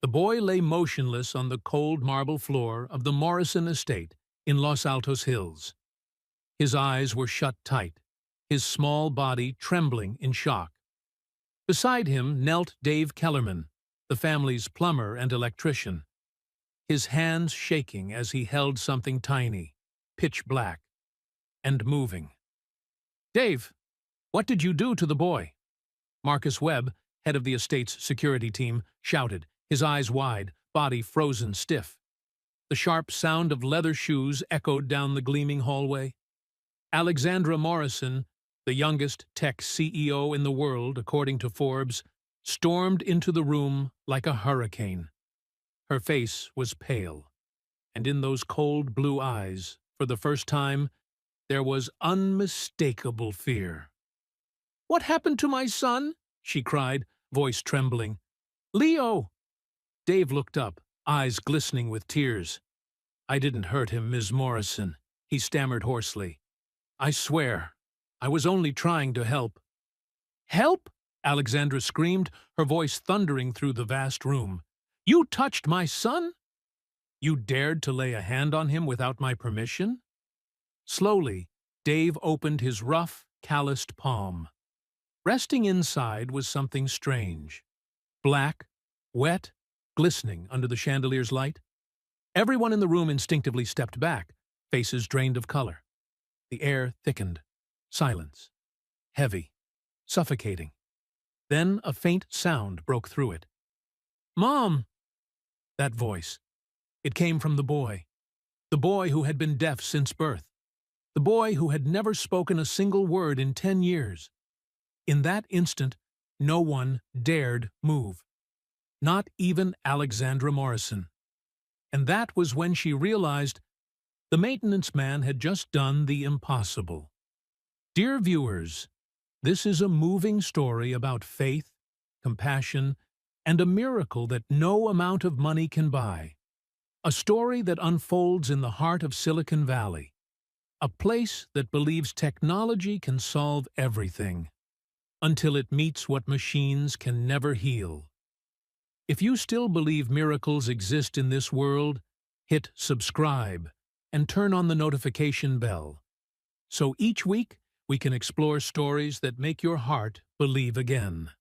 The boy lay motionless on the cold marble floor of the Morrison estate in Los Altos Hills. His eyes were shut tight, his small body trembling in shock. Beside him knelt Dave Kellerman, the family's plumber and electrician, his hands shaking as he held something tiny, pitch black, and moving. "Dave, what did you do to the boy?" Marcus Webb, head of the estate's security team, shouted, his eyes wide, body frozen stiff. The sharp sound of leather shoes echoed down the gleaming hallway. Alexandra Morrison, the youngest tech CEO in the world, according to Forbes, stormed into the room like a hurricane. Her face was pale, and in those cold blue eyes, for the first time, there was unmistakable fear. "What happened to my son?" she cried, voice trembling. "Leo!" Dave looked up, eyes glistening with tears. "I didn't hurt him, Ms. Morrison," he stammered hoarsely. "I swear, I was only trying to help." "Help?" Alexandra screamed, her voice thundering through the vast room. "You touched my son? You dared to lay a hand on him without my permission?" Slowly, Dave opened his rough, calloused palm. Resting inside was something strange. Black, wet, glistening under the chandelier's light. Everyone in the room instinctively stepped back, faces drained of color. The air thickened. Silence. Heavy. Suffocating. Then a faint sound broke through it. "Mom!" That voice. It came from the boy who had been deaf since birth, the boy who had never spoken a single word in 10 years. In that instant, no one dared move. Not even Alexandra Morrison. And that was when she realized the maintenance man had just done the impossible. Dear viewers, this is a moving story about faith, compassion, and a miracle that no amount of money can buy. A story that unfolds in the heart of Silicon Valley, a place that believes technology can solve everything, until it meets what machines can never heal. If you still believe miracles exist in this world, hit subscribe and turn on the notification bell, so each week we can explore stories that make your heart believe again.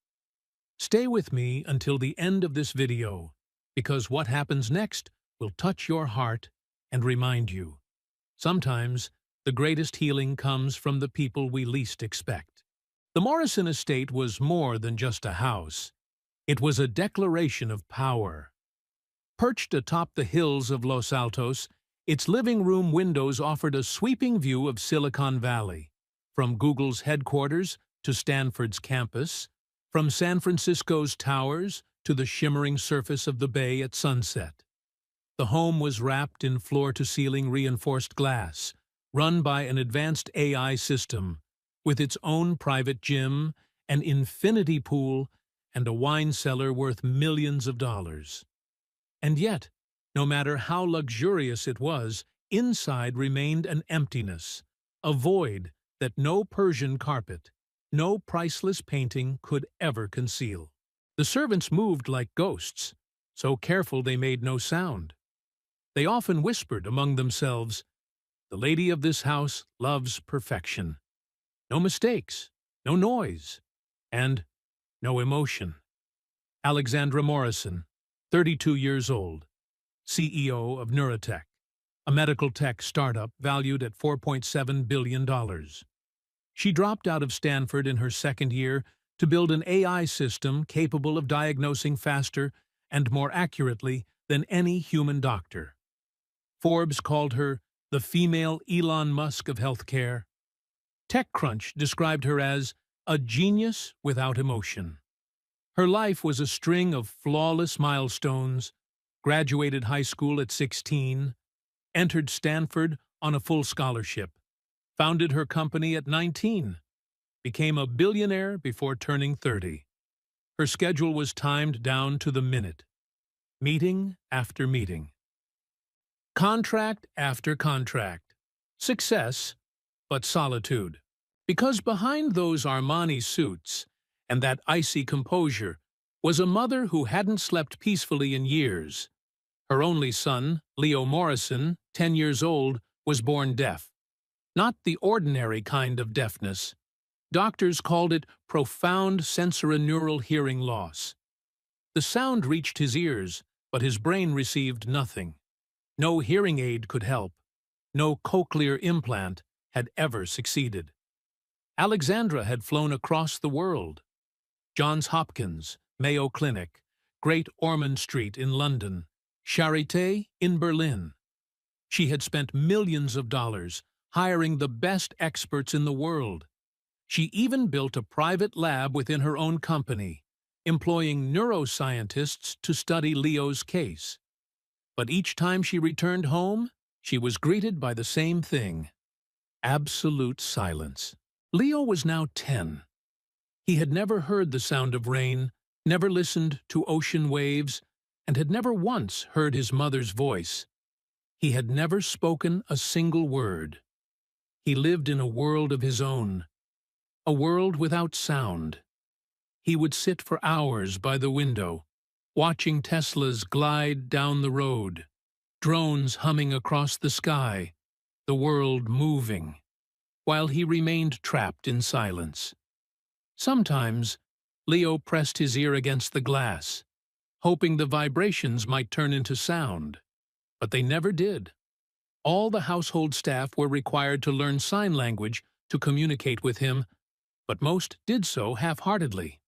Stay with me until the end of this video, because what happens next will touch your heart and remind you. Sometimes, the greatest healing comes from the people we least expect. The Morrison estate was more than just a house. It was a declaration of power. Perched atop the hills of Los Altos, its living room windows offered a sweeping view of Silicon Valley, from Google's headquarters to Stanford's campus, from San Francisco's towers to the shimmering surface of the bay at sunset. The home was wrapped in floor-to-ceiling reinforced glass, run by an advanced AI system, with its own private gym, an infinity pool, and a wine cellar worth millions of dollars. And yet, no matter how luxurious it was, inside remained an emptiness, a void that no Persian carpet, no priceless painting could ever conceal. The servants moved like ghosts, so careful they made no sound. They often whispered among themselves, "The lady of this house loves perfection. No mistakes, no noise, and no emotion." Alexandra Morrison, 32 years old, CEO of Neurotech, a medical tech startup valued at $4.7 billion. She dropped out of Stanford in her second year to build an AI system capable of diagnosing faster and more accurately than any human doctor. Forbes called her the female Elon Musk of healthcare. TechCrunch described her as a genius without emotion. Her life was a string of flawless milestones: graduated high school at 16, entered Stanford on a full scholarship, founded her company at 19, became a billionaire before turning 30. Her schedule was timed down to the minute. Meeting after meeting. Contract after contract. Success, but solitude. Because behind those Armani suits and that icy composure was a mother who hadn't slept peacefully in years. Her only son, Leo Morrison, 10 years old, was born deaf. Not the ordinary kind of deafness. Doctors called it profound sensorineural hearing loss. The sound reached his ears, but his brain received nothing. No hearing aid could help. No cochlear implant had ever succeeded. Alexandra had flown across the world. Johns Hopkins, Mayo Clinic, Great Ormond Street in London, Charité in Berlin. She had spent millions of dollars hiring the best experts in the world. She even built a private lab within her own company, employing neuroscientists to study Leo's case. But each time she returned home, she was greeted by the same thing: absolute silence. Leo was now 10. He had never heard the sound of rain, never listened to ocean waves, and had never once heard his mother's voice. He had never spoken a single word. He lived in a world of his own, a world without sound. He would sit for hours by the window, watching Teslas glide down the road, drones humming across the sky, the world moving, while he remained trapped in silence. Sometimes, Leo pressed his ear against the glass, hoping the vibrations might turn into sound, but they never did. All the household staff were required to learn sign language to communicate with him, but most did so half-heartedly.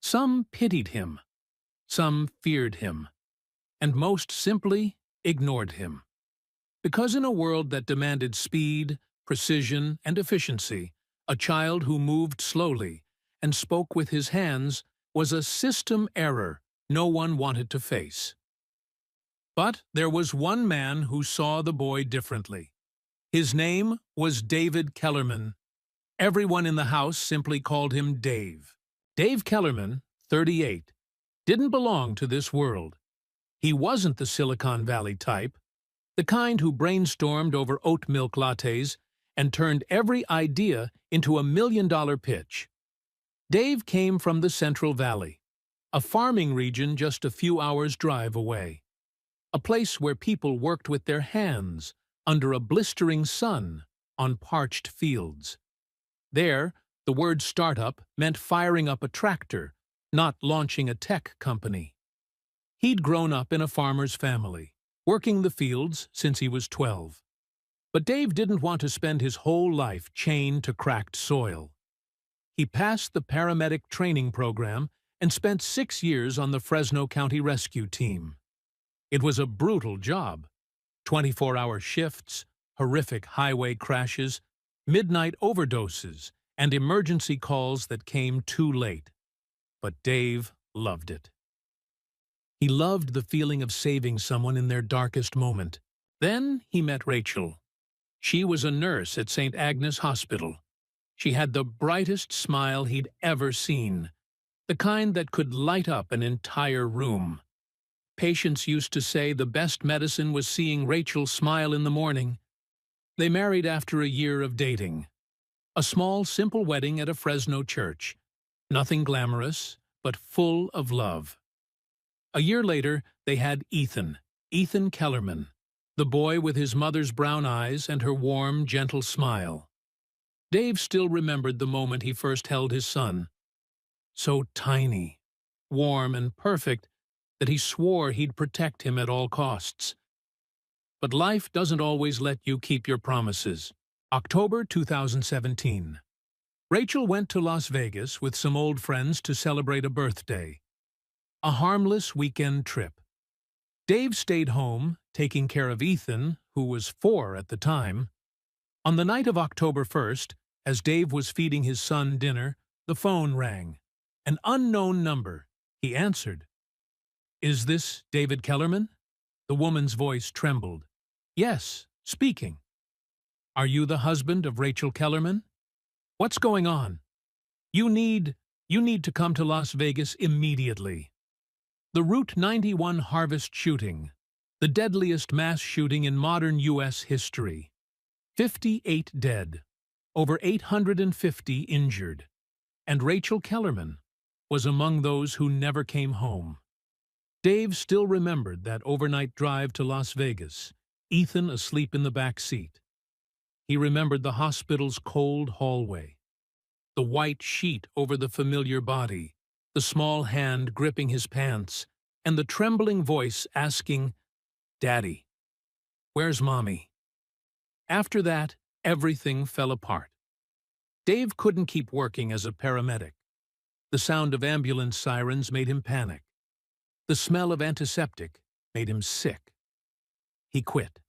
Some pitied him, some feared him, and most simply ignored him. Because in a world that demanded speed, precision, and efficiency, a child who moved slowly and spoke with his hands was a system error no one wanted to face. But there was one man who saw the boy differently. His name was David Kellerman. Everyone in the house simply called him Dave. Dave Kellerman, 38, didn't belong to this world. He wasn't the Silicon Valley type, the kind who brainstormed over oat milk lattes and turned every idea into a million-dollar pitch. Dave came from the Central Valley, a farming region just a few hours' drive away. A place where people worked with their hands under a blistering sun on parched fields. There, the word startup meant firing up a tractor, not launching a tech company. He'd grown up in a farmer's family, working the fields since he was 12. But Dave didn't want to spend his whole life chained to cracked soil. He passed the paramedic training program and spent 6 years on the Fresno County Rescue Team. It was a brutal job. 24-hour shifts, horrific highway crashes, midnight overdoses, and emergency calls that came too late. But Dave loved it. He loved the feeling of saving someone in their darkest moment. Then he met Rachel. She was a nurse at St. Agnes Hospital. She had the brightest smile he'd ever seen, the kind that could light up an entire room. Patients used to say the best medicine was seeing Rachel smile in the morning. They married after a year of dating. A small, simple wedding at a Fresno church. Nothing glamorous, but full of love. A year later, they had Ethan Kellerman, the boy with his mother's brown eyes and her warm, gentle smile. Dave still remembered the moment he first held his son. So tiny, warm, and perfect that he swore he'd protect him at all costs. But life doesn't always let you keep your promises. October 2017. Rachel went to Las Vegas with some old friends to celebrate a birthday. A harmless weekend trip. Dave stayed home, taking care of Ethan, who was 4 at the time. On the night of October 1st, as Dave was feeding his son dinner, the phone rang. An unknown number. He answered. "Is this David Kellerman?" The woman's voice trembled. "Yes, speaking." "Are you the husband of Rachel Kellerman? What's going on? You need to come to Las Vegas immediately." The Route 91 Harvest shooting, the deadliest mass shooting in modern U.S. history. 58 dead, over 850 injured. And Rachel Kellerman, was among those who never came home. Dave still remembered that overnight drive to Las Vegas, Ethan asleep in the back seat. He remembered the hospital's cold hallway, the white sheet over the familiar body, the small hand gripping his pants, and the trembling voice asking, "Daddy, where's Mommy?" After that, everything fell apart. Dave couldn't keep working as a paramedic. The sound of ambulance sirens made him panic. The smell of antiseptic made him sick. He quit,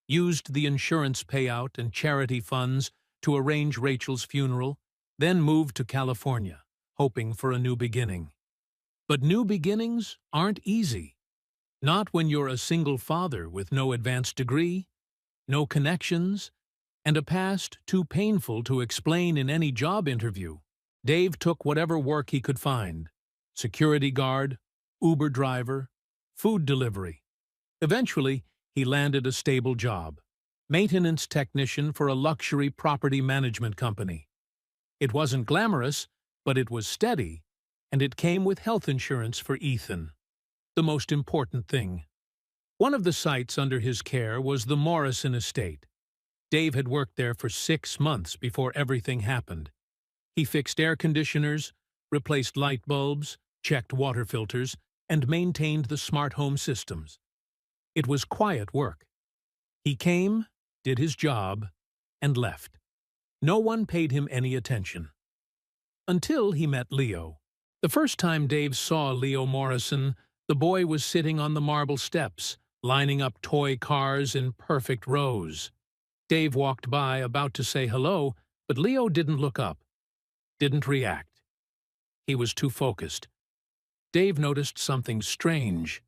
used the insurance payout and charity funds to arrange Rachel's funeral, then moved to California, hoping for a new beginning. But new beginnings aren't easy. Not when you're a single father with no advanced degree, no connections, and a past too painful to explain in any job interview. Dave took whatever work he could find: security guard, Uber driver, food delivery. Eventually, he landed a stable job: maintenance technician for a luxury property management company. It wasn't glamorous, but it was steady, and it came with health insurance for Ethan, the most important thing. One of the sites under his care was the Morrison estate. Dave had worked there for 6 months before everything happened. He fixed air conditioners, replaced light bulbs, checked water filters, and maintained the smart home systems. It was quiet work. He came, did his job, and left. No one paid him any attention. Until he met Leo. The first time Dave saw Leo Morrison, the boy was sitting on the marble steps, lining up toy cars in perfect rows. Dave walked by, about to say hello, but Leo didn't look up, didn't react. He was too focused. Dave noticed something strange.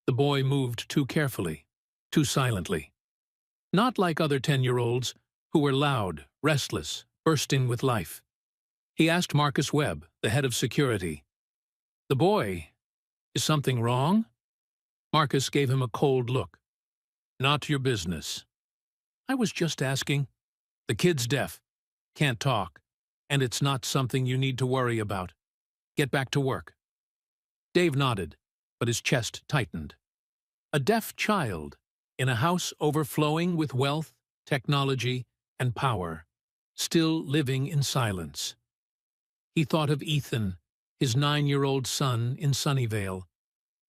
The boy moved too carefully, too silently. Not like other 10-year-olds, who were loud, restless, bursting with life. He asked Marcus Webb, the head of security, "The boy, is something wrong?" Marcus gave him a cold look. "Not your business." "I was just asking." "The kid's deaf, can't talk, and it's not something you need to worry about. Get back to work." Dave nodded, but his chest tightened. A deaf child, in a house overflowing with wealth, technology, and power, still living in silence. He thought of Ethan, his 9-year-old son in Sunnyvale.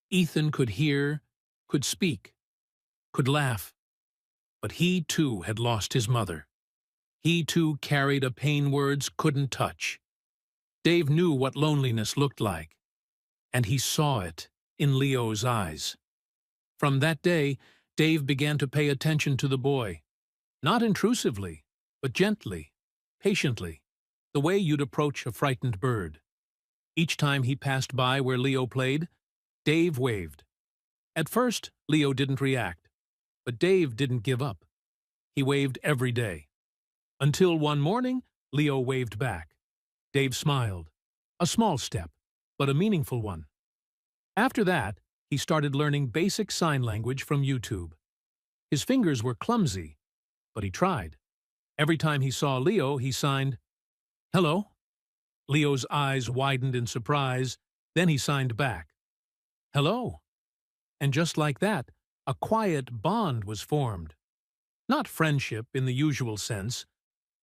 Ethan could hear, could speak, could laugh. But he too had lost his mother. He too carried a pain words couldn't touch. Dave knew what loneliness looked like, and he saw it in Leo's eyes. From that day, Dave began to pay attention to the boy. Not intrusively, but gently, patiently, the way you'd approach a frightened bird. Each time he passed by where Leo played, Dave waved. At first, Leo didn't react, but Dave didn't give up. He waved every day. Until one morning, Leo waved back. Dave smiled. A small step, but a meaningful one. After that, he started learning basic sign language from YouTube. His fingers were clumsy, but he tried. Every time he saw Leo, he signed, "Hello." Leo's eyes widened in surprise, then he signed back, "Hello." And just like that, a quiet bond was formed. Not friendship in the usual sense,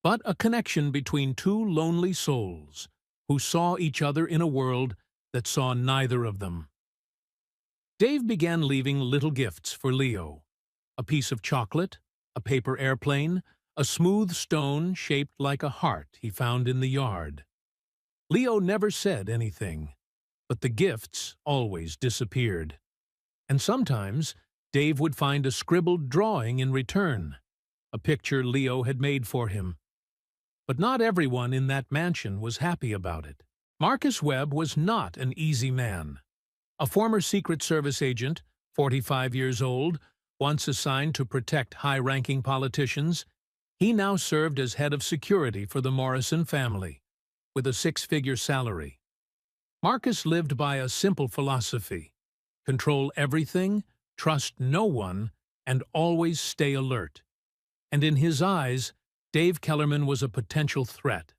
but a connection between two lonely souls who saw each other in a world that saw neither of them. Dave began leaving little gifts for Leo: a piece of chocolate, a paper airplane, a smooth stone shaped like a heart he found in the yard. Leo never said anything, but the gifts always disappeared. And sometimes Dave would find a scribbled drawing in return, a picture Leo had made for him. But not everyone in that mansion was happy about it. Marcus Webb was not an easy man. A former Secret Service agent, 45 years old, once assigned to protect high-ranking politicians, he now served as head of security for the Morrison family, with a 6-figure salary. Marcus lived by a simple philosophy: control everything, trust no one, and always stay alert. And in his eyes, Dave Kellerman was a potential threat,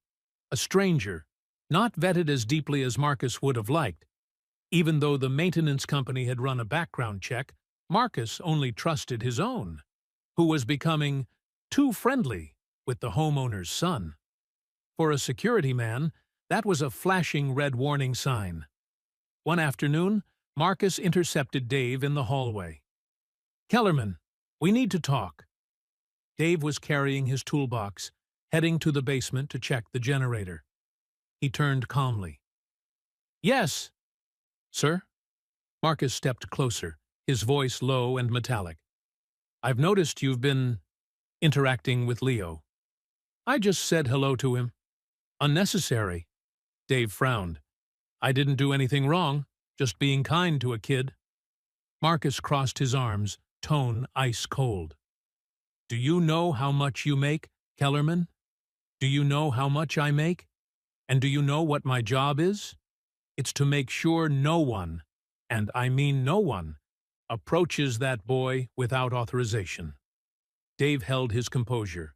a stranger, Not vetted as deeply as Marcus would have liked. Even though the maintenance company had run a background check, Marcus only trusted his own, who was becoming too friendly with the homeowner's son. For a security man, that was a flashing red warning sign. One afternoon, Marcus intercepted Dave in the hallway. "Kellerman, we need to talk." Dave was carrying his toolbox, heading to the basement to check the generator. He turned calmly. "Yes, sir?" Marcus stepped closer, his voice low and metallic. "I've noticed you've been interacting with Leo." "I just said hello to him." "Unnecessary." Dave frowned. "I didn't do anything wrong, just being kind to a kid." Marcus crossed his arms, tone ice cold. "Do you know how much you make, Kellerman? Do you know how much I make? And do you know what my job is? It's to make sure no one, and I mean no one, approaches that boy without authorization." Dave held his composure.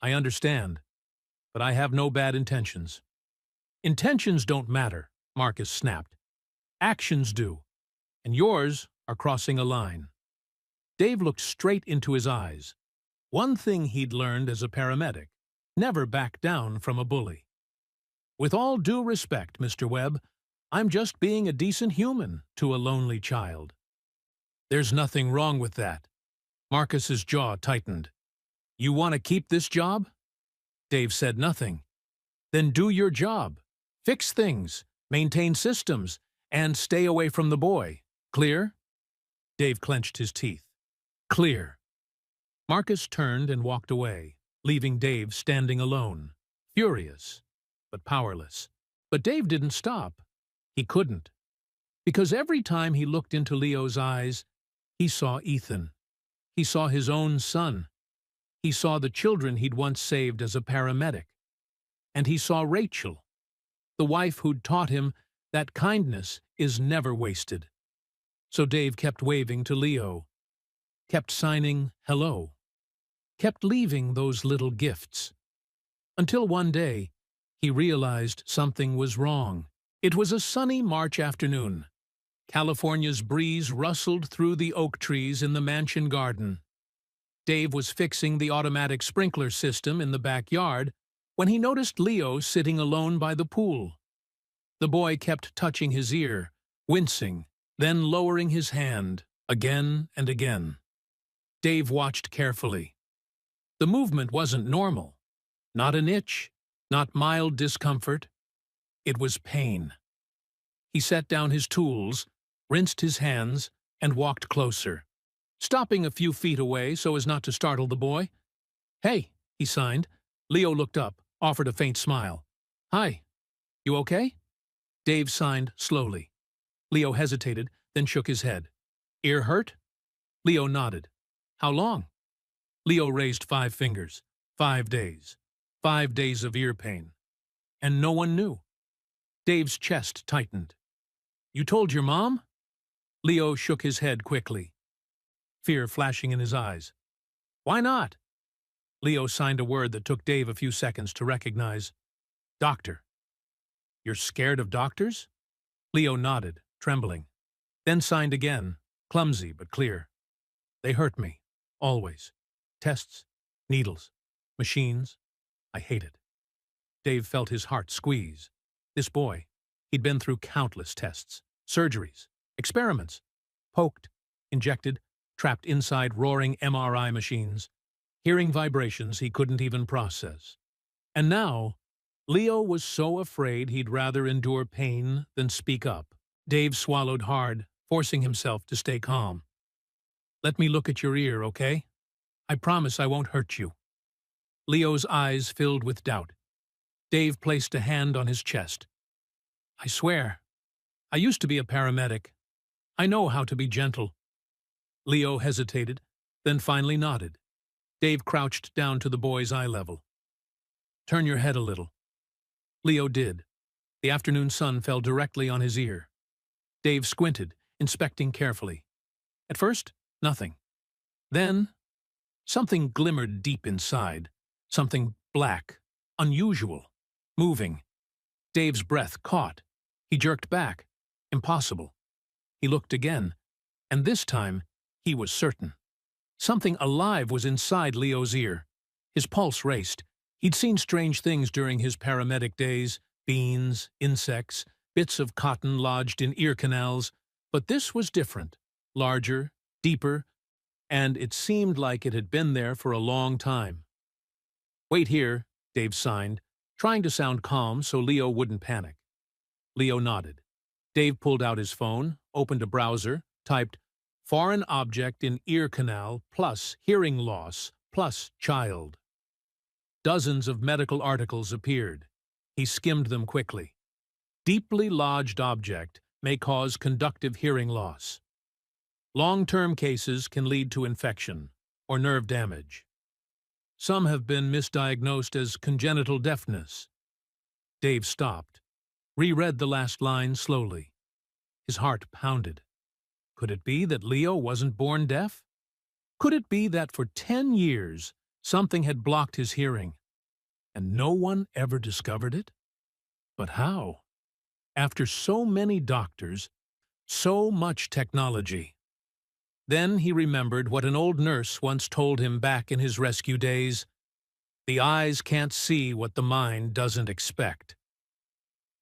"I understand, but I have no bad intentions." "Intentions don't matter," Marcus snapped. "Actions do, and yours are crossing a line." Dave looked straight into his eyes. One thing he'd learned as a paramedic: never back down from a bully. "With all due respect, Mr. Webb, I'm just being a decent human to a lonely child." "There's nothing wrong with that." Marcus's jaw tightened. "You want to keep this job?" Dave said nothing. "Then do your job. Fix things, maintain systems, and stay away from the boy. Clear?" Dave clenched his teeth. "Clear." Marcus turned and walked away, leaving Dave standing alone, furious, but powerless. But Dave didn't stop. He couldn't. Because every time he looked into Leo's eyes, he saw Ethan. He saw his own son. He saw the children he'd once saved as a paramedic. And he saw Rachel, the wife who'd taught him that kindness is never wasted. So Dave kept waving to Leo, kept signing hello, kept leaving those little gifts. Until one day, he realized something was wrong. It was a sunny March afternoon. California's breeze rustled through the oak trees in the mansion garden. Dave was fixing the automatic sprinkler system in the backyard when he noticed Leo sitting alone by the pool. The boy kept touching his ear, wincing, then lowering his hand, again and again. Dave watched carefully. The movement wasn't normal. Not an itch, not mild discomfort. It was pain. He set down his tools, rinsed his hands, and walked closer, stopping a few feet away so as not to startle the boy. "Hey," he signed. Leo looked up, offered a faint smile. "Hi. You okay?" Dave signed slowly. Leo hesitated, then shook his head. "Ear hurt?" Leo nodded. "How long?" Leo raised 5 fingers. 5 days. 5 days of ear pain. And no one knew. Dave's chest tightened. "You told your mom?" Leo shook his head quickly, fear flashing in his eyes. "Why not?" Leo signed a word that took Dave a few seconds to recognize. "Doctor." "You're scared of doctors?" Leo nodded, trembling. Then signed again, clumsy but clear. "They hurt me. Always. Tests, needles, machines. I hate it." Dave felt his heart squeeze. This boy, he'd been through countless tests, surgeries, experiments, poked, injected, trapped inside roaring MRI machines, hearing vibrations he couldn't even process. And now, Leo was so afraid he'd rather endure pain than speak up. Dave swallowed hard, forcing himself to stay calm. "Let me look at your ear, okay? I promise I won't hurt you." Leo's eyes filled with doubt. Dave placed a hand on his chest. "I swear, I used to be a paramedic. I know how to be gentle." Leo hesitated, then finally nodded. Dave crouched down to the boy's eye level. "Turn your head a little." Leo did. The afternoon sun fell directly on his ear. Dave squinted, inspecting carefully. At first, nothing. Then, something glimmered deep inside, something black, unusual, moving. Dave's breath caught. He jerked back. Impossible. He looked again, and this time he was certain. Something alive was inside Leo's ear. His pulse raced. He'd seen strange things during his paramedic days: beans, insects, bits of cotton lodged in ear canals, but this was different, larger, deeper, and it seemed like it had been there for a long time. "Wait here," Dave signed, trying to sound calm so Leo wouldn't panic. Leo nodded. Dave pulled out his phone, opened a browser, typed "foreign object in ear canal plus hearing loss plus child." Dozens of medical articles appeared. He skimmed them quickly. Deeply lodged object may cause conductive hearing loss. Long-term cases can lead to infection or nerve damage. Some have been misdiagnosed as congenital deafness. Dave stopped, reread the last line slowly. His heart pounded. Could it be that Leo wasn't born deaf? Could it be that for 10 years something had blocked his hearing, and no one ever discovered it? But how? After so many doctors, so much technology. Then he remembered what an old nurse once told him back in his rescue days: "The eyes can't see what the mind doesn't expect."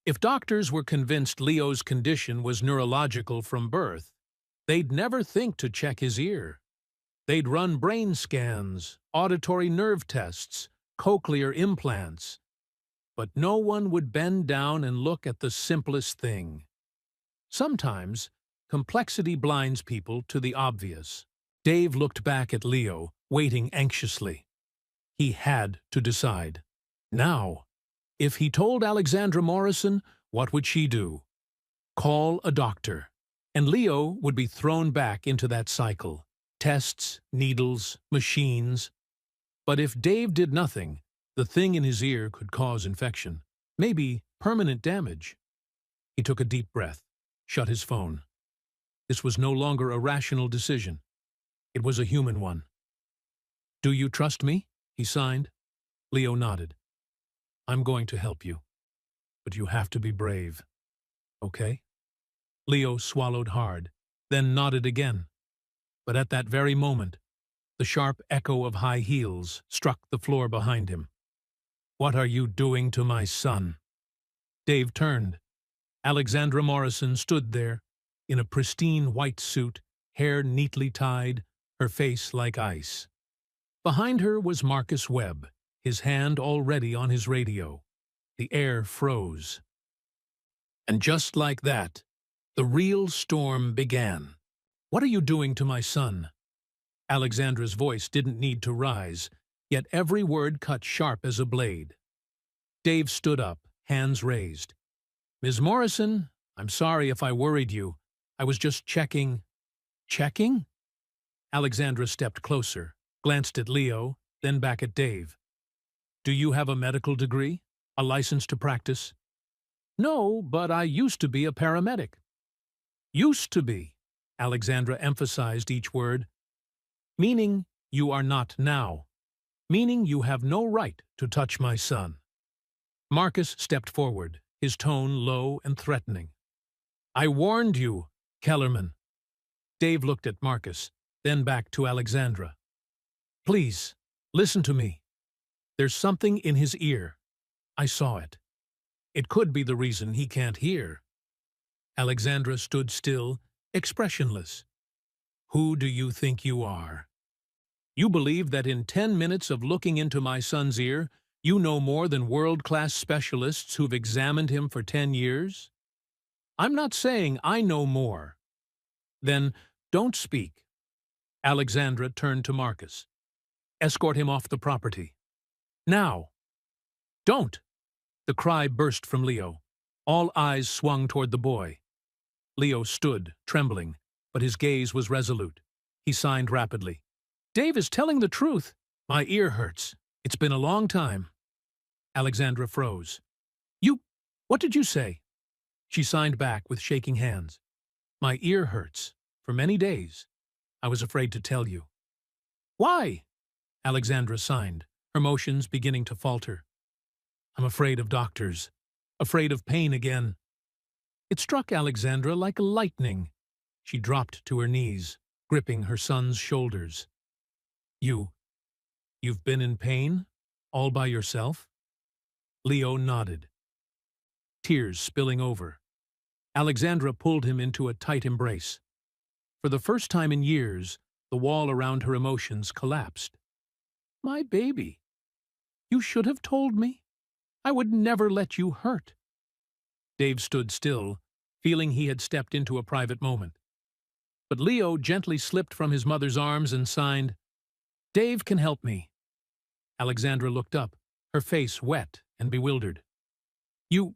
If doctors were convinced Leo's condition was neurological from birth, they'd never think to check his ear. They'd run brain scans, auditory nerve tests, cochlear implants. But no one would bend down and look at the simplest thing. Sometimes, complexity blinds people to the obvious. Dave looked back at Leo, waiting anxiously. He had to decide. Now, if he told Alexandra Morrison, what would she do? Call a doctor. And Leo would be thrown back into that cycle. Tests, needles, machines. But if Dave did nothing, the thing in his ear could cause infection, maybe permanent damage. He took a deep breath, shut his phone. This was no longer a rational decision. It was a human one. "Do you trust me?" he signed. Leo nodded. "I'm going to help you, but you have to be brave. Okay?" Leo swallowed hard, then nodded again. But at that very moment, the sharp echo of high heels struck the floor behind him. "What are you doing to my son?" Dave turned. Alexandra Morrison stood there, in a pristine white suit, hair neatly tied, her face like ice. Behind her was Marcus Webb, his hand already on his radio. The air froze. And just like that, the real storm began. "What are you doing to my son?" Alexandra's voice didn't need to rise, yet every word cut sharp as a blade. Dave stood up, hands raised. "Ms. Morrison, I'm sorry if I worried you. I was just checking." "Checking?" Alexandra stepped closer, glanced at Leo, then back at Dave. "Do you have a medical degree? A license to practice?" "No, but I used to be a paramedic." "Used to be," Alexandra emphasized each word. "Meaning you are not now. Meaning you have no right to touch my son." Marcus stepped forward, his tone low and threatening. "I warned you, Kellerman." Dave looked at Marcus, then back to Alexandra. "Please, listen to me. There's something in his ear. I saw it. It could be the reason he can't hear." Alexandra stood still, expressionless. "Who do you think you are? You believe that in 10 minutes of looking into my son's ear, you know more than world-class specialists who've examined him for 10 years? I'm not saying I know more." "Then don't speak." Alexandra turned to Marcus. "Escort him off the property. Now." "Don't!" The cry burst from Leo. All eyes swung toward the boy. Leo stood, trembling, but his gaze was resolute. He signed rapidly. "Dave is telling the truth. My ear hurts. It's been a long time." Alexandra froze. What did you say?" She signed back with shaking hands. "My ear hurts. For many days. I was afraid to tell you." "Why?" Alexandra signed, her motions beginning to falter. "I'm afraid of doctors. afraid of pain again. It struck Alexandra like lightning. She dropped to her knees, gripping her son's shoulders. You've been in pain? All by yourself? Leo nodded, tears spilling over. Alexandra pulled him into a tight embrace. For the first time in years, the wall around her emotions collapsed. My baby, you should have told me. I would never let you hurt. Dave stood still, feeling he had stepped into a private moment. But Leo gently slipped from his mother's arms and signed, Dave can help me. Alexandra looked up, her face wet and bewildered. You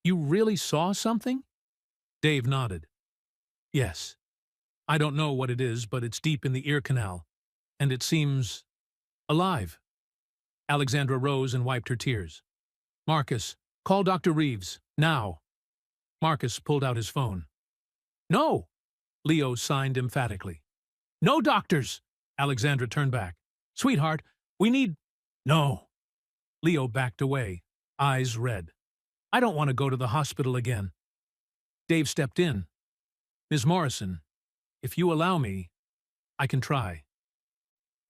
really saw something? Dave nodded. Yes. I don't know what it is, but it's deep in the ear canal, and it seems alive. Alexandra rose and wiped her tears. Marcus, call Dr. Reeves, now. Marcus pulled out his phone. No, Leo signed emphatically. No doctors! Alexandra turned back. Sweetheart, we need... No. Leo backed away, eyes red. I don't want to go to the hospital again. Dave stepped in. Ms. Morrison, if you allow me, I can try.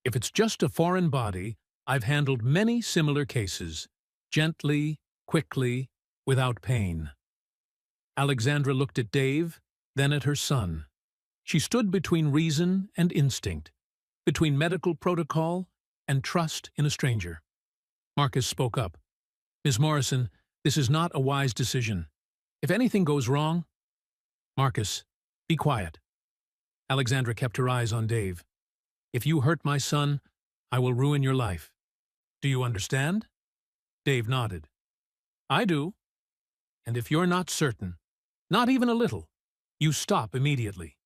If it's just a foreign body, I've handled many similar cases. Gently, quickly, without pain. Alexandra looked at Dave, then at her son. She stood between reason and instinct, between medical protocol and trust in a stranger. Marcus spoke up. Ms. Morrison, this is not a wise decision. If anything goes wrong... Marcus, be quiet. Alexandra kept her eyes on Dave. If you hurt my son, I will ruin your life. Do you understand? Dave nodded. I do. And if you're not certain, not even a little, you stop immediately.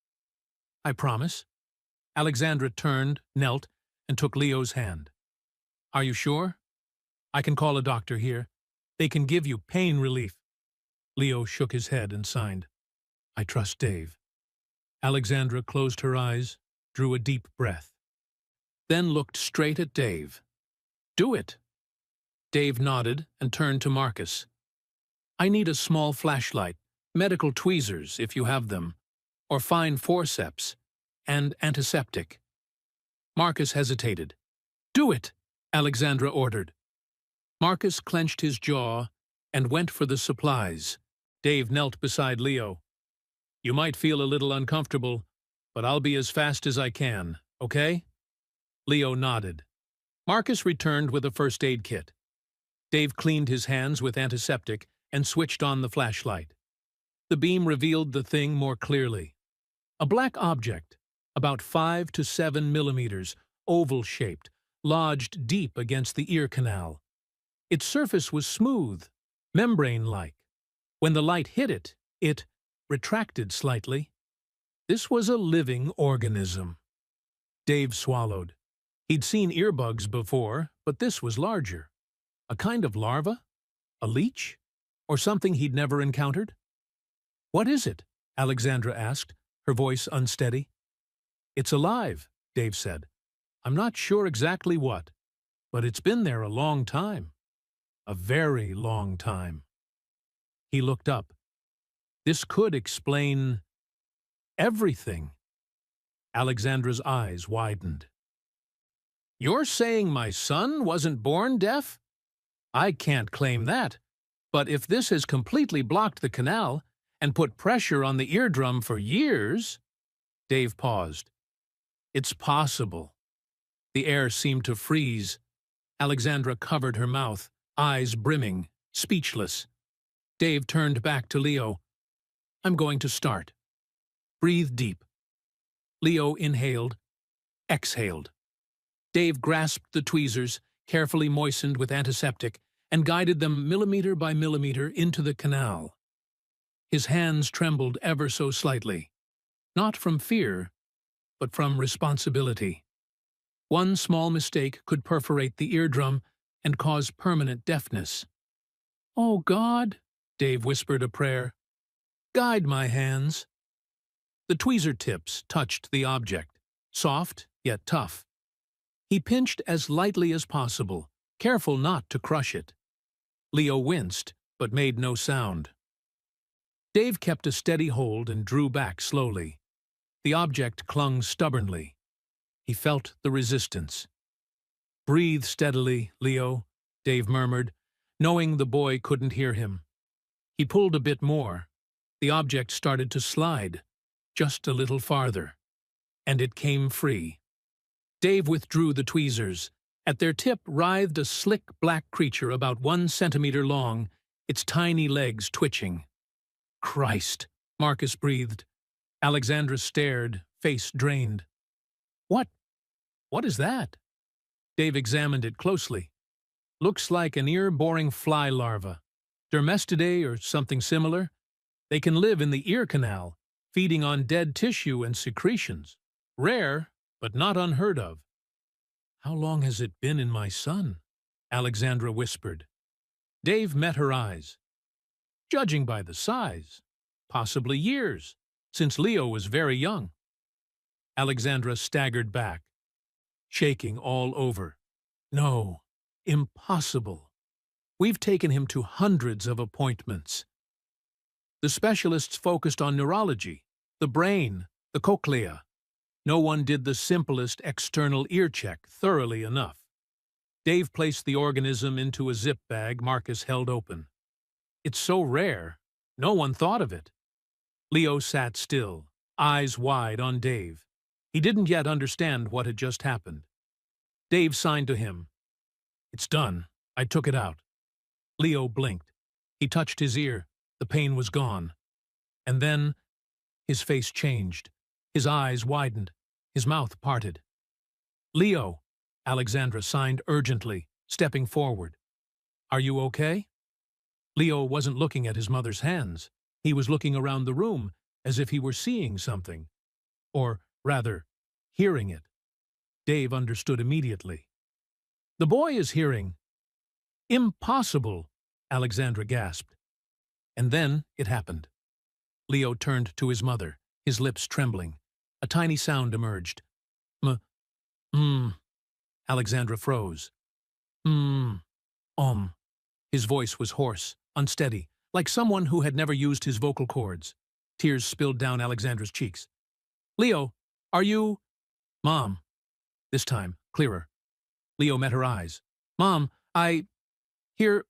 I promise. Alexandra turned, knelt, and took Leo's hand. Are you sure? I can call a doctor here. They can give you pain relief. Leo shook his head and signed. I trust Dave. Alexandra closed her eyes, drew a deep breath, then looked straight at Dave. Do it. Dave nodded and turned to Marcus. I need a small flashlight, medical tweezers if you have them, or fine forceps, and antiseptic. Marcus hesitated. Do it, Alexandra ordered. Marcus clenched his jaw and went for the supplies. Dave knelt beside Leo. You might feel a little uncomfortable, but I'll be as fast as I can, okay? Leo nodded. Marcus returned with a first aid kit. Dave cleaned his hands with antiseptic and switched on the flashlight. The beam revealed the thing more clearly. A black object, about 5 to 7 millimeters, oval-shaped, lodged deep against the ear canal. Its surface was smooth, membrane-like. When the light hit it, it retracted slightly. This was a living organism. Dave swallowed. He'd seen earbugs before, but this was larger. A kind of larva? A leech? Or something he'd never encountered? What is it? Alexandra asked, her voice unsteady. It's alive, Dave said. I'm not sure exactly what, but it's been there a long time. A very long time. He looked up. This could explain everything. Alexandra's eyes widened. You're saying my son wasn't born deaf? I can't claim that, but if this has completely blocked the canal and put pressure on the eardrum for years... Dave paused. It's possible. The air seemed to freeze. Alexandra covered her mouth, eyes brimming, speechless. Dave turned back to Leo. I'm going to start. Breathe deep. Leo inhaled, exhaled. Dave grasped the tweezers, carefully moistened with antiseptic, and guided them millimeter by millimeter into the canal. His hands trembled ever so slightly, not from fear, but from responsibility. One small mistake could perforate the eardrum and cause permanent deafness. Oh, God, Dave whispered a prayer. Guide my hands. The tweezer tips touched the object, soft yet tough. He pinched as lightly as possible, careful not to crush it. Leo winced, but made no sound. Dave kept a steady hold and drew back slowly. The object clung stubbornly. He felt the resistance. "Breathe steadily, Leo," Dave murmured, knowing the boy couldn't hear him. He pulled a bit more. The object started to slide, just a little farther, and it came free. Dave withdrew the tweezers. At their tip writhed a slick black creature about 1 centimeter long, its tiny legs twitching. "Christ," Marcus breathed. Alexandra stared, face drained. What is that?" Dave examined it closely. "Looks like an ear-boring fly larva. Dermestidae or something similar. They can live in the ear canal, feeding on dead tissue and secretions. Rare, but not unheard of." "How long has it been in my son?" Alexandra whispered. Dave met her eyes. "Judging by the size, possibly years, since Leo was very young." Alexandra staggered back, shaking all over. "No, impossible. We've taken him to hundreds of appointments. The specialists focused on neurology, the brain, the cochlea. No one did the simplest external ear check thoroughly enough." Dave placed the organism into a zip bag Marcus held open. "It's so rare, no one thought of it." Leo sat still, eyes wide on Dave. He didn't yet understand what had just happened. Dave signed to him. "It's done. I took it out." Leo blinked. He touched his ear. The pain was gone. And then his face changed. His eyes widened. His mouth parted. "Leo," Alexandra signed urgently, stepping forward. "Are you okay?" Leo wasn't looking at his mother's hands. He was looking around the room as if he were seeing something. Or, rather, hearing it. Dave understood immediately. "The boy is hearing." "Impossible," Alexandra gasped. And then it happened. Leo turned to his mother, his lips trembling. A tiny sound emerged. Alexandra froze. His voice was hoarse, unsteady, like someone who had never used his vocal cords. Tears spilled down Alexandra's cheeks. "Leo, are you—" "Mom." This time, clearer. Leo met her eyes. "Mom, I hear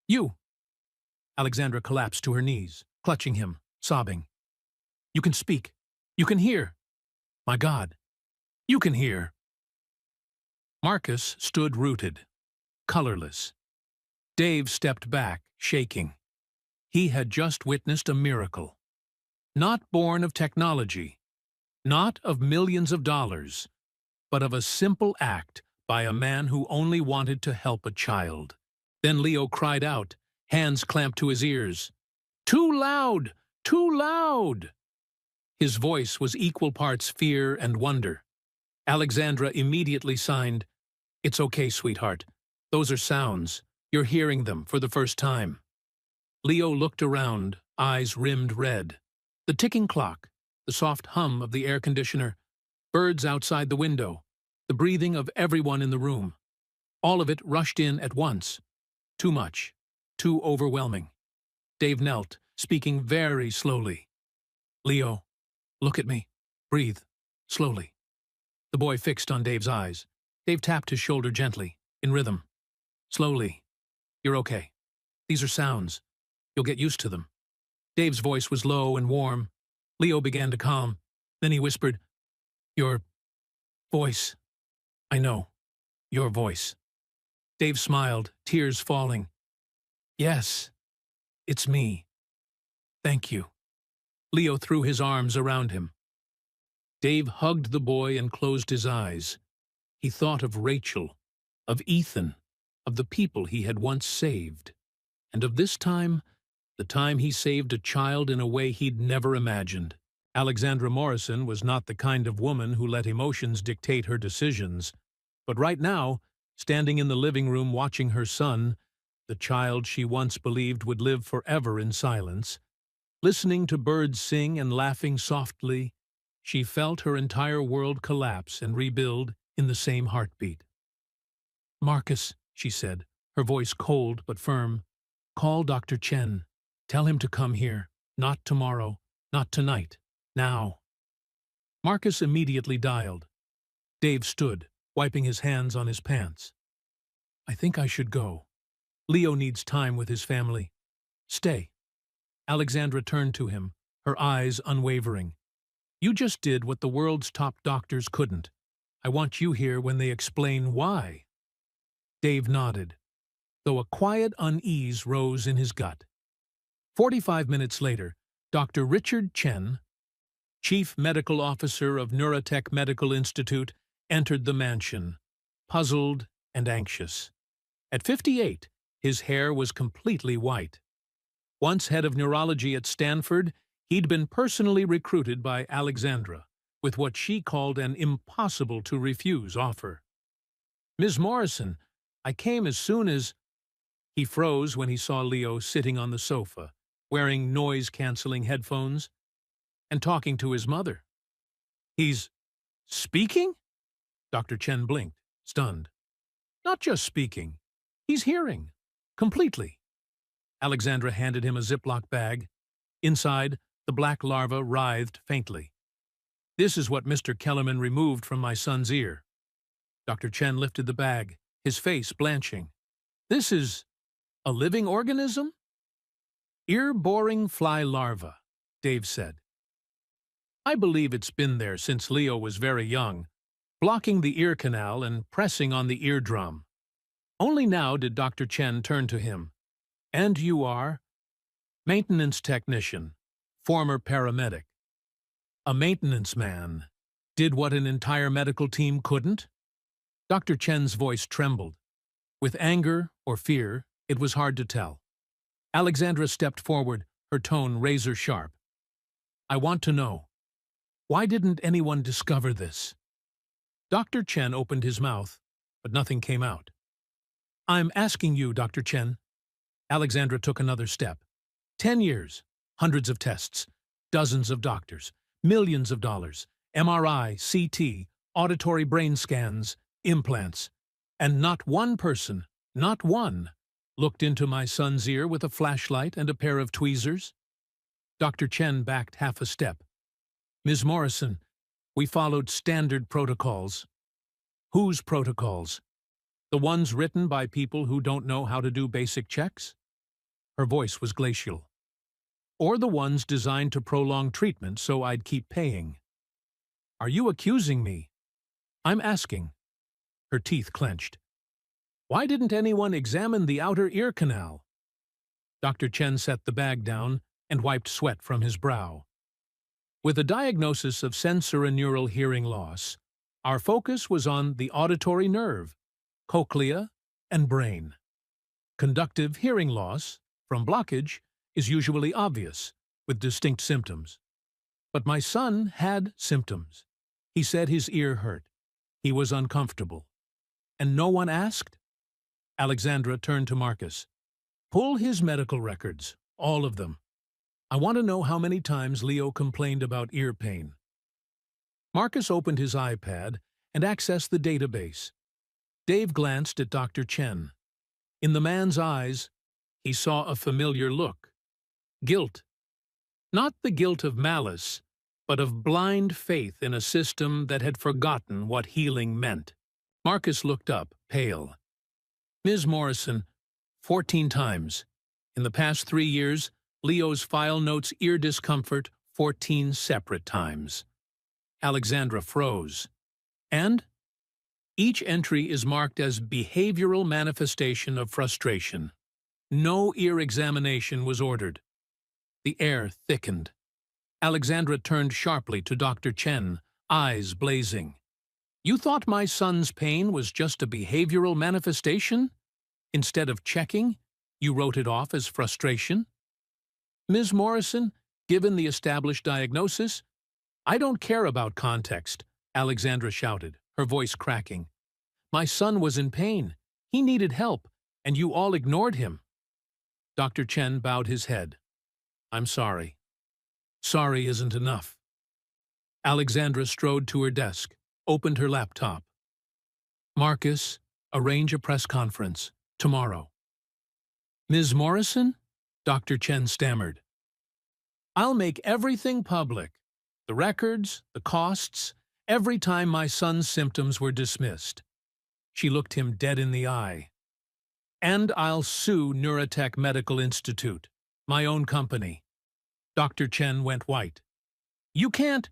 you." Alexandra collapsed to her knees, clutching him, sobbing. "You can speak. You can hear. My God, you can hear." Marcus stood rooted, colorless. Dave stepped back, shaking. He had just witnessed a miracle. Not born of technology, not of millions of dollars, but of a simple act by a man who only wanted to help a child. Then Leo cried out, hands clamped to his ears. "Too loud! Too loud!" His voice was equal parts fear and wonder. Alexandra immediately signed, "It's okay, sweetheart. Those are sounds. You're hearing them for the first time." Leo looked around, eyes rimmed red. The ticking clock, the soft hum of the air conditioner, birds outside the window, the breathing of everyone in the room. All of it rushed in at once. Too much. Too overwhelming. Dave knelt, speaking very slowly. "Leo, look at me. Breathe. Slowly." The boy fixed on Dave's eyes. Dave tapped his shoulder gently, in rhythm. "Slowly. You're okay. These are sounds. You'll get used to them." Dave's voice was low and warm. Leo began to calm. Then he whispered, "Your voice. I know. Your voice." Dave smiled, tears falling. "Yes, it's me. Thank you." Leo threw his arms around him. Dave hugged the boy and closed his eyes. He thought of Rachel, of Ethan, of the people he had once saved, and of this time, the time he saved a child in a way he'd never imagined. Alexandra Morrison was not the kind of woman who let emotions dictate her decisions, but right now, standing in the living room watching her son, the child she once believed would live forever in silence, listening to birds sing and laughing softly, she felt her entire world collapse and rebuild in the same heartbeat. "Marcus," she said, her voice cold but firm, Call Dr. Chen. Tell him to come here. Not tomorrow. Not tonight. Now. Marcus immediately dialed. Dave stood, wiping his hands on his pants. I think I should go. Leo needs time with his family. Stay. Alexandra turned to him, her eyes unwavering. You just did what the world's top doctors couldn't. I want you here when they explain why. Dave nodded, though a quiet unease rose in his gut. 45 minutes later, Dr. Richard Chen, Chief Medical Officer of Neurotech Medical Institute, entered the mansion, puzzled and anxious. At 58, his hair was completely white. Once head of neurology at Stanford, he'd been personally recruited by Alexandra, with what she called an impossible-to-refuse offer. Ms. Morrison, I came as soon as... He froze when he saw Leo sitting on the sofa, wearing noise-canceling headphones, and talking to his mother. He's... speaking? Dr. Chen blinked, stunned. Not just speaking. He's hearing. Completely. Alexandra handed him a Ziploc bag. Inside, the black larva writhed faintly. This is what Mr. Kellerman removed from my son's ear. Dr. Chen lifted the bag, his face blanching. This is a living organism? Ear-boring fly larva, Dave said. I believe it's been there since Leo was very young, blocking the ear canal and pressing on the eardrum. Only now did Dr. Chen turn to him. And you are? Maintenance technician, former paramedic. A maintenance man. Did what an entire medical team couldn't? Dr. Chen's voice trembled. With anger or fear, it was hard to tell. Alexandra stepped forward, her tone razor-sharp. I want to know. Why didn't anyone discover this? Dr. Chen opened his mouth, but nothing came out. I'm asking you, Dr. Chen. Alexandra took another step. 10 years, hundreds of tests, dozens of doctors, millions of dollars, MRI, CT, auditory brain scans, implants, and not one person, not one, looked into my son's ear with a flashlight and a pair of tweezers. Dr. Chen backed half a step. Ms. Morrison, we followed standard protocols. Whose protocols? The ones written by people who don't know how to do basic checks? Her voice was glacial. Or the ones designed to prolong treatment so I'd keep paying? Are you accusing me? I'm asking. Her teeth clenched. Why didn't anyone examine the outer ear canal? Dr. Chen set the bag down and wiped sweat from his brow. With a diagnosis of sensorineural hearing loss, our focus was on the auditory nerve, cochlea, and brain. Conductive hearing loss, from blockage, is usually obvious, with distinct symptoms. But my son had symptoms. He said his ear hurt. He was uncomfortable. And no one asked? Alexandra turned to Marcus. Pull his medical records, all of them. I want to know how many times Leo complained about ear pain. Marcus opened his iPad and accessed the database. Dave glanced at Dr. Chen. In the man's eyes, he saw a familiar look. Guilt. Not the guilt of malice, but of blind faith in a system that had forgotten what healing meant. Marcus looked up, pale. Ms. Morrison, 14 times. In the past 3 years, Leo's file notes ear discomfort 14 separate times. Alexandra froze. And? Each entry is marked as behavioral manifestation of frustration. No ear examination was ordered. The air thickened. Alexandra turned sharply to Dr. Chen, eyes blazing. You thought my son's pain was just a behavioral manifestation? Instead of checking, you wrote it off as frustration? Ms. Morrison, given the established diagnosis, I don't care about context, Alexandra shouted, her voice cracking. My son was in pain. He needed help, and you all ignored him. Dr. Chen bowed his head. I'm sorry. Sorry isn't enough. Alexandra strode to her desk, opened her laptop. Marcus, arrange a press conference. Tomorrow. Ms. Morrison? Dr. Chen stammered. I'll make everything public. The records, the costs, every time my son's symptoms were dismissed. She looked him dead in the eye. And I'll sue Neurotech Medical Institute, my own company. Dr. Chen went white. You can't.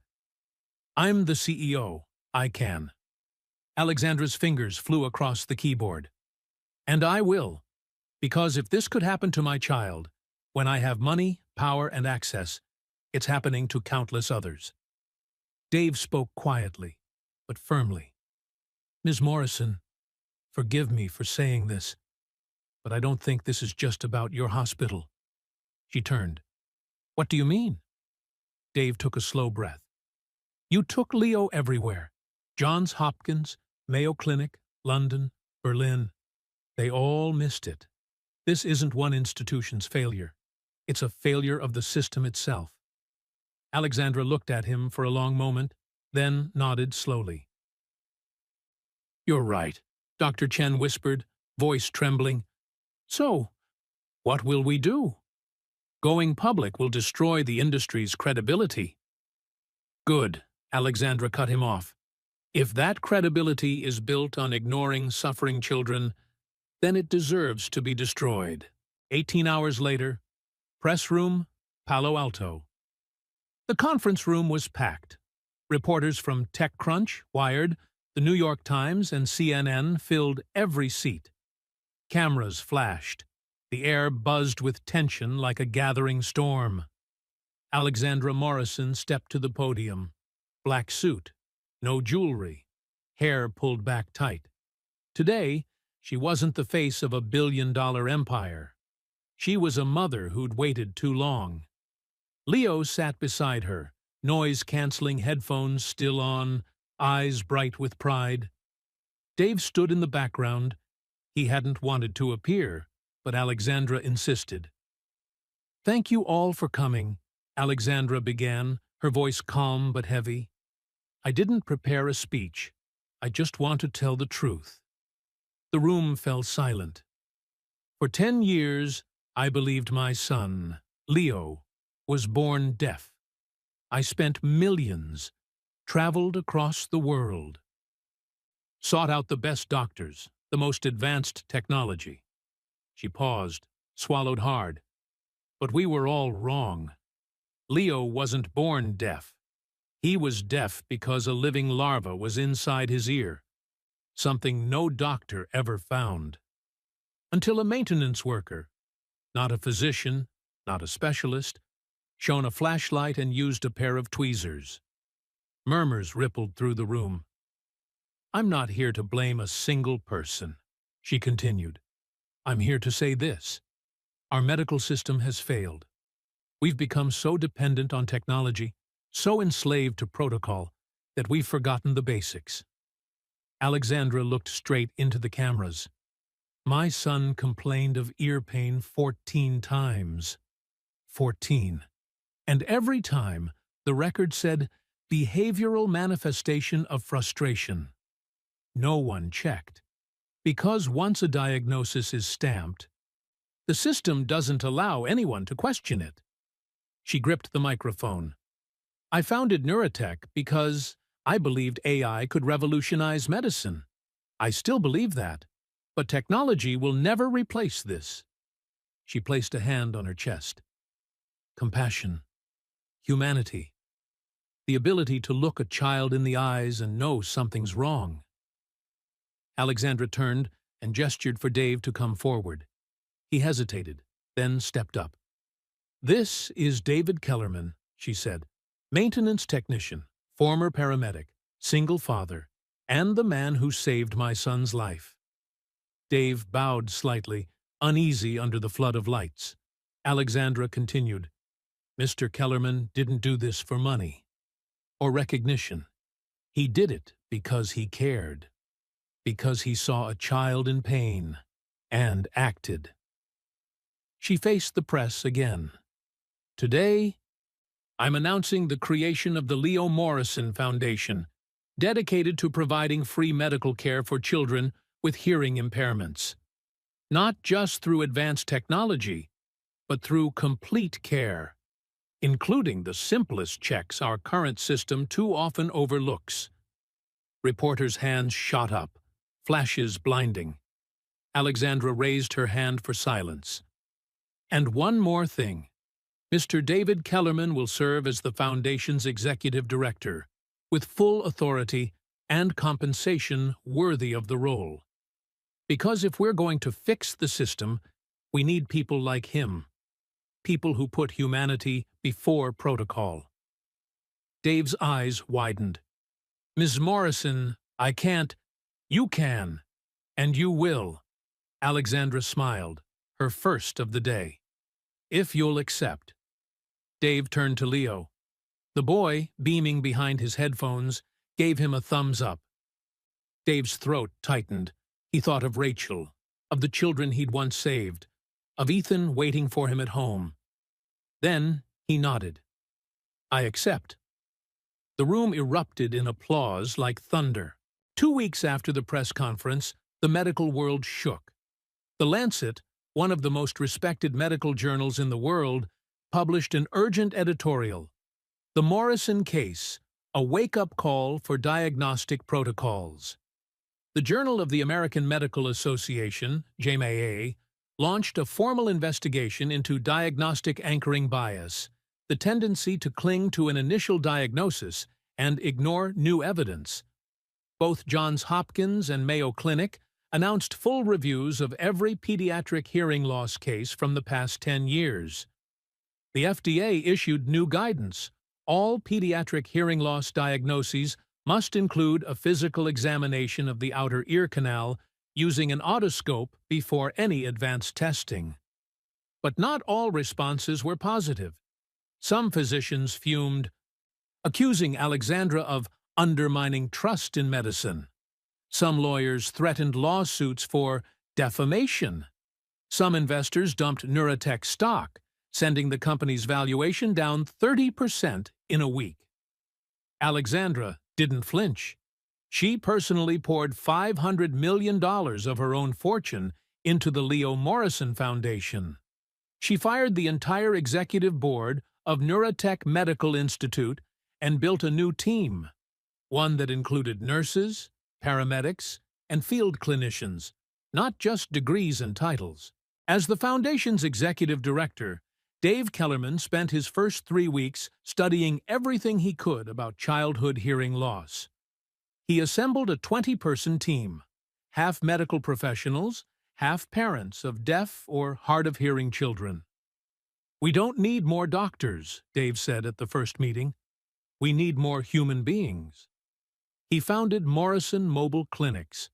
I'm the CEO. I can. Alexandra's fingers flew across the keyboard. And I will, because if this could happen to my child, when I have money, power, and access, it's happening to countless others. Dave spoke quietly, but firmly. Ms. Morrison, forgive me for saying this, but I don't think this is just about your hospital. She turned. What do you mean? Dave took a slow breath. You took Leo everywhere. Johns Hopkins, Mayo Clinic, London, Berlin. They all missed it. This isn't one institution's failure. It's a failure of the system itself. Alexandra looked at him for a long moment, then nodded slowly. You're right, Dr. Chen whispered, voice trembling. So, what will we do? Going public will destroy the industry's credibility. Good, Alexandra cut him off. If that credibility is built on ignoring suffering children, then it deserves to be destroyed. 18 hours later, press room, Palo Alto. The conference room was packed. Reporters from TechCrunch, Wired, the New York Times, and CNN filled every seat. Cameras flashed. The air buzzed with tension like a gathering storm. Alexandra Morrison stepped to the podium. Black suit, no jewelry, hair pulled back tight. Today, she wasn't the face of a billion-dollar empire. She was a mother who'd waited too long. Leo sat beside her, noise-canceling headphones still on, eyes bright with pride. Dave stood in the background. He hadn't wanted to appear, but Alexandra insisted. Thank you all for coming, Alexandra began, her voice calm but heavy. I didn't prepare a speech. I just want to tell the truth. The room fell silent. For 10 years, I believed my son, Leo, was born deaf. I spent millions, traveled across the world, sought out the best doctors, the most advanced technology. She paused, swallowed hard. But we were all wrong. Leo wasn't born deaf. He was deaf because a living larva was inside his ear, something no doctor ever found. Until a maintenance worker, not a physician, not a specialist, shone a flashlight and used a pair of tweezers. Murmurs rippled through the room. I'm not here to blame a single person, she continued. I'm here to say this. Our medical system has failed. We've become so dependent on technology, so enslaved to protocol, that we've forgotten the basics. Alexandra looked straight into the cameras. My son complained of ear pain 14 times. 14. And every time, the record said, behavioral manifestation of frustration. No one checked. Because once a diagnosis is stamped, the system doesn't allow anyone to question it. She gripped the microphone. I founded Neurotech because I believed AI could revolutionize medicine. I still believe that, but technology will never replace this. She placed a hand on her chest. Compassion, humanity, the ability to look a child in the eyes and know something's wrong. Alexandra turned and gestured for Dave to come forward. He hesitated, then stepped up. This is David Kellerman, she said, maintenance technician, former paramedic, single father, and the man who saved my son's life. Dave bowed slightly, uneasy under the flood of lights. Alexandra continued, Mr. Kellerman didn't do this for money or recognition. He did it because he cared, because he saw a child in pain and acted. She faced the press again. Today, I'm announcing the creation of the Leo Morrison Foundation, dedicated to providing free medical care for children with hearing impairments. not just through advanced technology, but through complete care, including the simplest checks our current system too often overlooks. Reporters' hands shot up, flashes blinding. Alexandra raised her hand for silence. And one more thing. Mr. David Kellerman will serve as the Foundation's executive director, with full authority and compensation worthy of the role. Because if we're going to fix the system, we need people like him. People who put humanity before protocol. Dave's eyes widened. Ms. Morrison, I can't. You can. And you will. Alexandra smiled, her first of the day. If you'll accept. Dave turned to Leo. The boy, beaming behind his headphones, gave him a thumbs up. Dave's throat tightened. He thought of Rachel, of the children he'd once saved, of Ethan waiting for him at home. Then he nodded. I accept. The room erupted in applause like thunder. 2 weeks after the press conference, the medical world shook. The Lancet, one of the most respected medical journals in the world, published an urgent editorial. The Morrison Case, a wake-up call for diagnostic protocols. The Journal of the American Medical Association, JMAA, launched a formal investigation into diagnostic anchoring bias, the tendency to cling to an initial diagnosis and ignore new evidence. Both Johns Hopkins and Mayo Clinic announced full reviews of every pediatric hearing loss case from the past 10 years. The FDA issued new guidance. All pediatric hearing loss diagnoses must include a physical examination of the outer ear canal using an otoscope before any advanced testing. But not all responses were positive. Some physicians fumed, accusing Alexandra of undermining trust in medicine. Some lawyers threatened lawsuits for defamation. Some investors dumped Neurotech stock, sending the company's valuation down 30% in a week. Alexandra didn't flinch. She personally poured $500 million of her own fortune into the Leo Morrison Foundation. She fired the entire executive board of Neurotech Medical Institute and built a new team, one that included nurses, paramedics, and field clinicians, not just degrees and titles. As the Foundation's executive director, Dave Kellerman spent his first 3 weeks studying everything he could about childhood hearing loss. He assembled a 20-person team, half medical professionals, half parents of deaf or hard-of-hearing children. We don't need more doctors, Dave said at the first meeting. We need more human beings. He founded Morrison Mobile Clinics,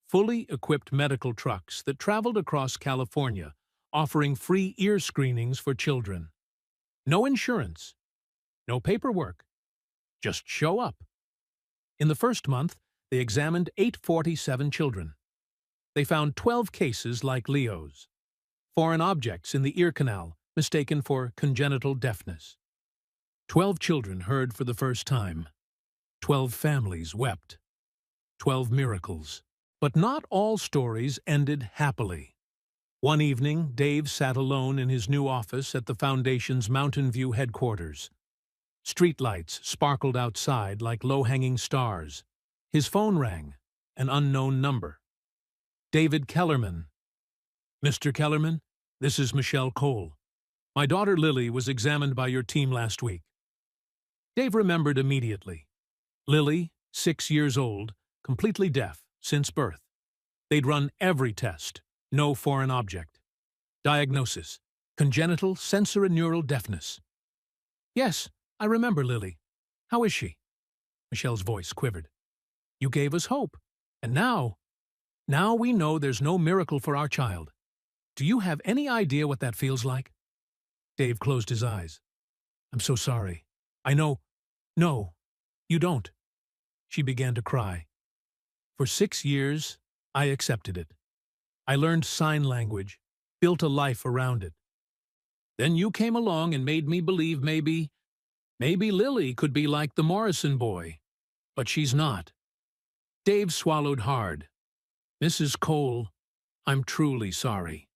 fully equipped medical trucks that traveled across California, offering free ear screenings for children. No insurance, no paperwork, just show up. In the first month, they examined 847 children. They found 12 cases like Leo's. Foreign objects in the ear canal, mistaken for congenital deafness. 12 children heard for the first time. 12 families wept. 12 miracles. But not all stories ended happily. One evening, Dave sat alone in his new office at the Foundation's Mountain View headquarters. Streetlights sparkled outside like low-hanging stars. His phone rang, an unknown number. David Kellerman. Mr. Kellerman, this is Michelle Cole. My daughter Lily was examined by your team last week. Dave remembered immediately. Lily, 6 years old, completely deaf since birth. They'd run every test. No foreign object. Diagnosis: congenital sensorineural deafness. Yes, I remember Lily. How is she? Michelle's voice quivered. You gave us hope. And now we know there's no miracle for our child. Do you have any idea what that feels like? Dave closed his eyes. I'm so sorry. I know. No, you don't. She began to cry. For 6 years, I accepted it. I learned sign language, built a life around it. Then you came along and made me believe maybe Lily could be like the Morrison boy. But she's not. Dave swallowed hard. Mrs. Cole, I'm truly sorry.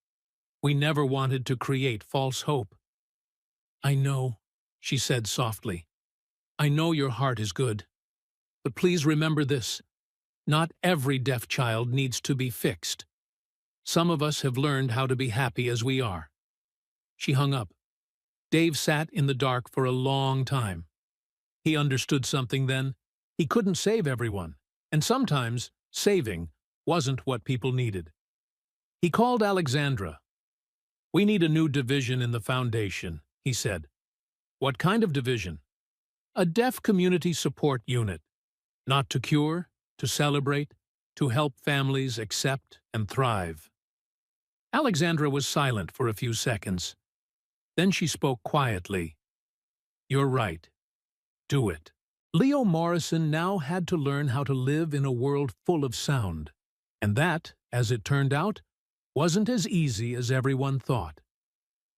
We never wanted to create false hope. I know, she said softly. I know your heart is good. But please remember this. Not every deaf child needs to be fixed. Some of us have learned how to be happy as we are. She hung up. Dave sat in the dark for a long time. He understood something then. He couldn't save everyone, and sometimes saving wasn't what people needed. He called Alexandra. We need a new division in the foundation, he said. What kind of division? A deaf community support unit. Not to cure, to celebrate, to help families accept and thrive. Alexandra was silent for a few seconds. Then she spoke quietly. You're right. Do it. Leo Morrison now had to learn how to live in a world full of sound. And that, as it turned out, wasn't as easy as everyone thought.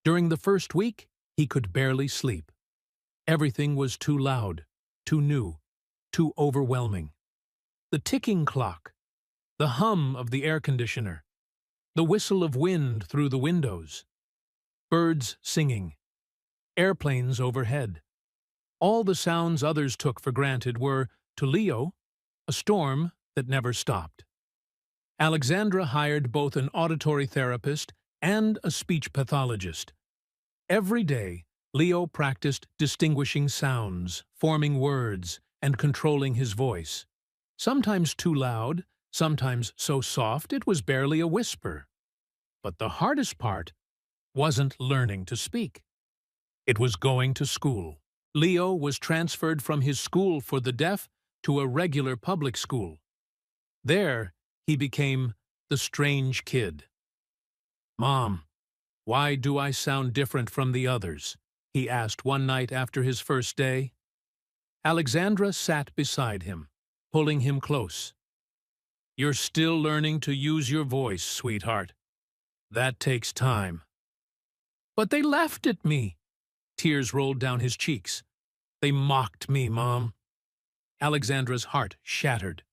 During the first week, he could barely sleep. Everything was too loud, too new, too overwhelming. The ticking clock, the hum of the air conditioner, the whistle of wind through the windows, birds singing, airplanes overhead. All the sounds others took for granted were, to Leo, a storm that never stopped. Alexandra hired both an auditory therapist and a speech pathologist. Every day, Leo practiced distinguishing sounds, forming words, and controlling his voice. Sometimes too loud, sometimes so soft it was barely a whisper. But the hardest part wasn't learning to speak. It was going to school. Leo was transferred from his school for the deaf to a regular public school. There, he became the strange kid. Mom, why do I sound different from the others? He asked one night after his first day. Alexandra sat beside him, pulling him close. You're still learning to use your voice, sweetheart. That takes time. But they laughed at me. Tears rolled down his cheeks. They mocked me, Mom. Alexandra's heart shattered.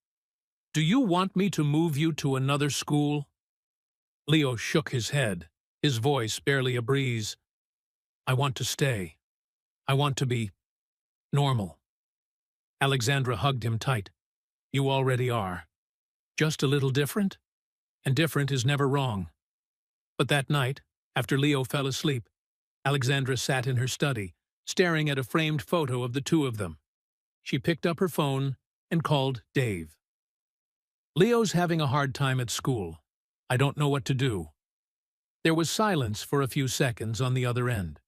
Do you want me to move you to another school? Leo shook his head, his voice barely a breeze. I want to stay. I want to be normal. Alexandra hugged him tight. You already are. Just a little different? And different is never wrong. But that night, after Leo fell asleep, Alexandra sat in her study, staring at a framed photo of the two of them. She picked up her phone and called Dave. Leo's having a hard time at school. I don't know what to do. There was silence for a few seconds on the other end.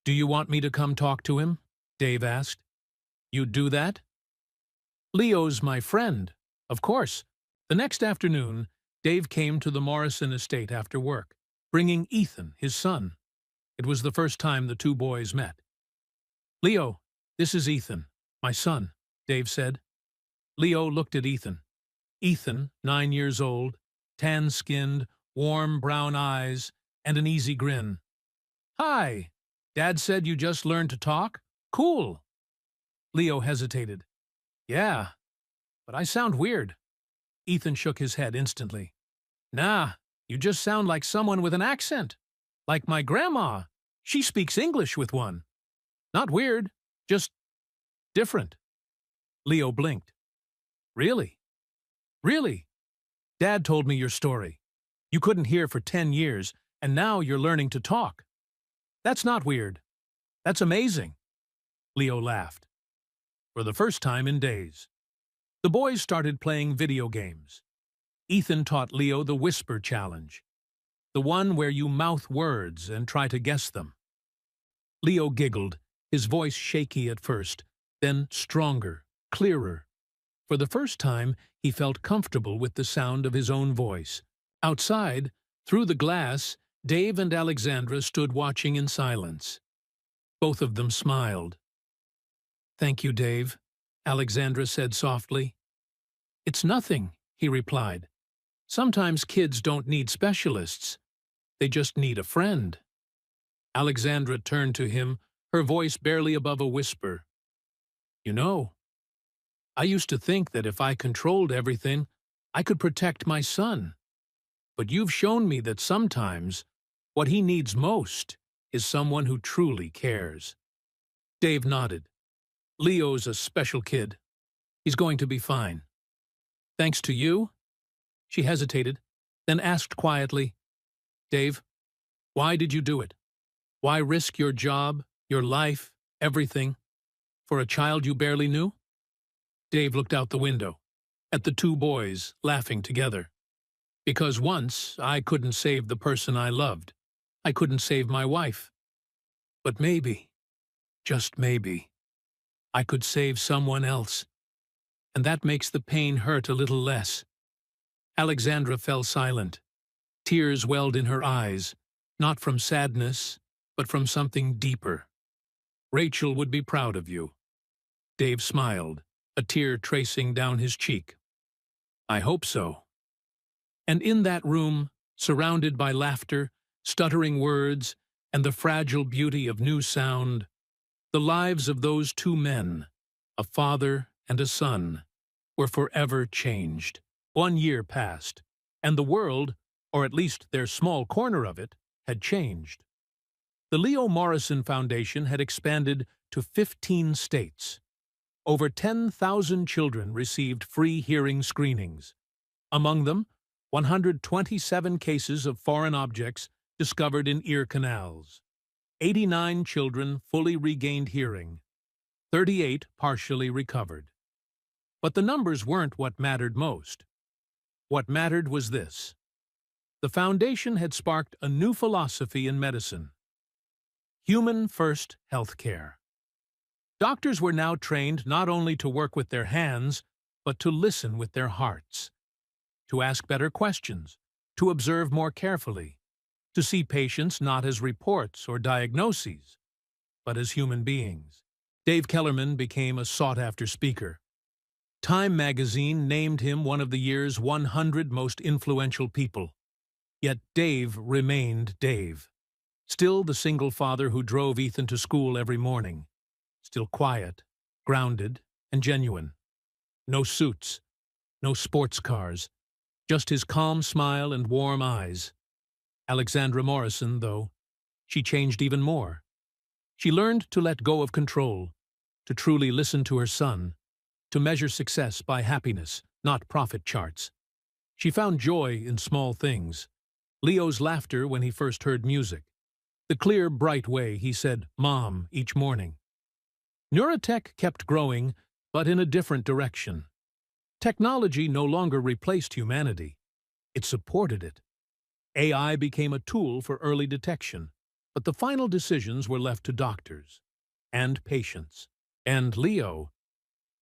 Do you want me to come talk to him? Dave asked. You'd do that? Leo's my friend. Of course. The next afternoon, Dave came to the Morrison estate after work, bringing Ethan, his son. It was the first time the two boys met. Leo, this is Ethan, my son, Dave said. Leo looked at Ethan. Ethan, 9 years old, tan-skinned, warm brown eyes, and an easy grin. Hi, Dad said you just learned to talk? Cool. Leo hesitated. Yeah, but I sound weird. Ethan shook his head instantly. Nah, you just sound like someone with an accent. Like my grandma. She speaks English with one. Not weird, just different. Leo blinked. Really? Really? Dad told me your story. You couldn't hear for 10 years, and now you're learning to talk. That's not weird. That's amazing. Leo laughed. For the first time in days. The boys started playing video games. Ethan taught Leo the Whisper Challenge, the one where you mouth words and try to guess them. Leo giggled, his voice shaky at first, then stronger, clearer. For the first time, he felt comfortable with the sound of his own voice. Outside, through the glass, Dave and Alexandra stood watching in silence. Both of them smiled. Thank you, Dave, Alexandra said softly. It's nothing, he replied. Sometimes kids don't need specialists. They just need a friend. Alexandra turned to him, her voice barely above a whisper. You know, I used to think that if I controlled everything, I could protect my son. but you've shown me that sometimes what he needs most is someone who truly cares. Dave nodded. Leo's a special kid. He's going to be fine. Thanks to you? She hesitated, then asked quietly, Dave, why did you do it? Why risk your job, your life, everything, for a child you barely knew? Dave looked out the window, at the two boys laughing together. Because once I couldn't save the person I loved. I couldn't save my wife. But maybe, just maybe, I could save someone else. And that makes the pain hurt a little less. Alexandra fell silent. Tears welled in her eyes, not from sadness, but from something deeper. Rachel would be proud of you. Dave smiled, a tear tracing down his cheek. I hope so. And in that room, surrounded by laughter, stuttering words, and the fragile beauty of new sound, the lives of those two men, a father and a son, were forever changed. 1 year passed, and the world, or at least their small corner of it, had changed. The Leo Morrison Foundation had expanded to 15 states. Over 10,000 children received free hearing screenings. Among them, 127 cases of foreign objects discovered in ear canals. 89 children fully regained hearing. 38 partially recovered. But the numbers weren't what mattered most. What mattered was this. The foundation had sparked a new philosophy in medicine. Human-first healthcare. Doctors were now trained not only to work with their hands, but to listen with their hearts, to ask better questions, to observe more carefully, to see patients not as reports or diagnoses, but as human beings. Dave Kellerman became a sought-after speaker. Time magazine named him one of the year's 100 most influential people. Yet Dave remained Dave. Still the single father who drove Ethan to school every morning. Still quiet, grounded, and genuine. No suits, no sports cars, just his calm smile and warm eyes. Alexandra Morrison, though, she changed even more. She learned to let go of control, to truly listen to her son, to measure success by happiness, not profit charts. She found joy in small things. Leo's laughter when he first heard music. The clear, bright way he said, Mom, each morning. Neurotech kept growing, but in a different direction. Technology no longer replaced humanity. It supported it. AI became a tool for early detection, but the final decisions were left to doctors and patients. And Leo,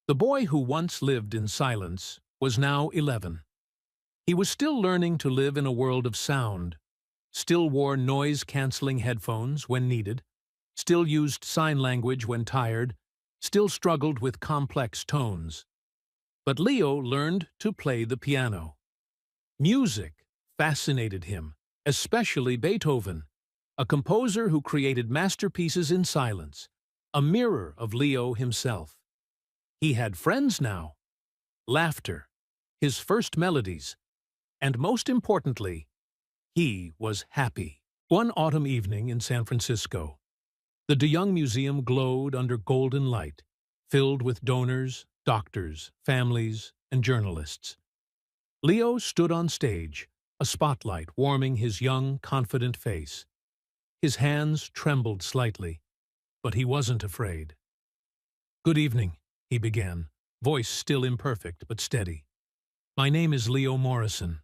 the boy who once lived in silence, was now 11. He was still learning to live in a world of sound, still wore noise-canceling headphones when needed, still used sign language when tired, still struggled with complex tones. But Leo learned to play the piano. Music fascinated him, especially Beethoven, a composer who created masterpieces in silence, a mirror of Leo himself. He had friends now, laughter, his first melodies, and most importantly, he was happy. One autumn evening in San Francisco, the De Young Museum glowed under golden light, filled with donors, doctors, families, and journalists. Leo stood on stage, a spotlight warming his young, confident face. His hands trembled slightly, but he wasn't afraid. Good evening, he began, voice still imperfect but steady. My name is Leo Morrison.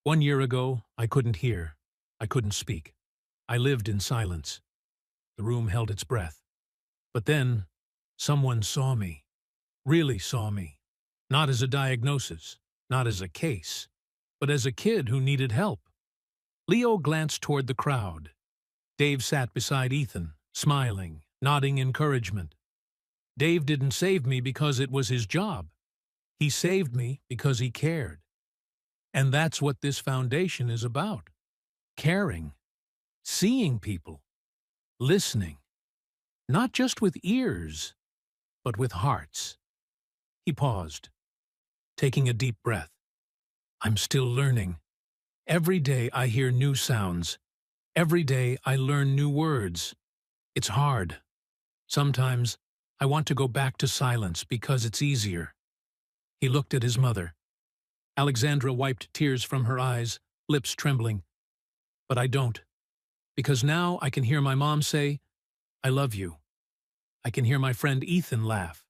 1 year ago, I couldn't hear. I couldn't speak. I lived in silence. The room held its breath. But then, someone saw me. Really saw me. Not as a diagnosis, not as a case, but as a kid who needed help. Leo glanced toward the crowd. Dave sat beside Ethan, smiling, nodding encouragement. Dave didn't save me because it was his job. He saved me because he cared. And that's what this foundation is about. Caring. Seeing people. Listening. Not just with ears, but with hearts. He paused, taking a deep breath. I'm still learning. Every day I hear new sounds. Every day I learn new words. It's hard. Sometimes I want to go back to silence because it's easier." He looked at his mother. Alexandra wiped tears from her eyes, lips trembling. "But I don't, because now I can hear my mom say, 'I love you.' I can hear my friend Ethan laugh.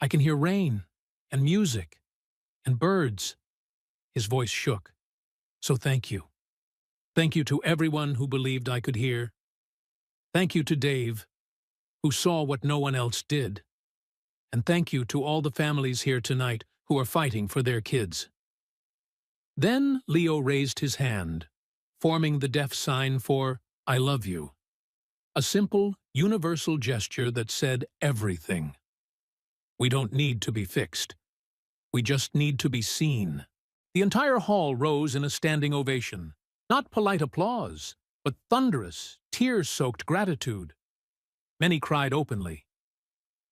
I can hear rain and music and birds." His voice shook. "So thank you. Thank you to everyone who believed I could hear. Thank you to Dave, who saw what no one else did. And thank you to all the families here tonight who are fighting for their kids." Then Leo raised his hand, forming the deaf sign for "I love you." A simple, universal gesture that said everything. We don't need to be fixed. We just need to be seen. The entire hall rose in a standing ovation. Not polite applause, but thunderous, tear-soaked gratitude. Many cried openly.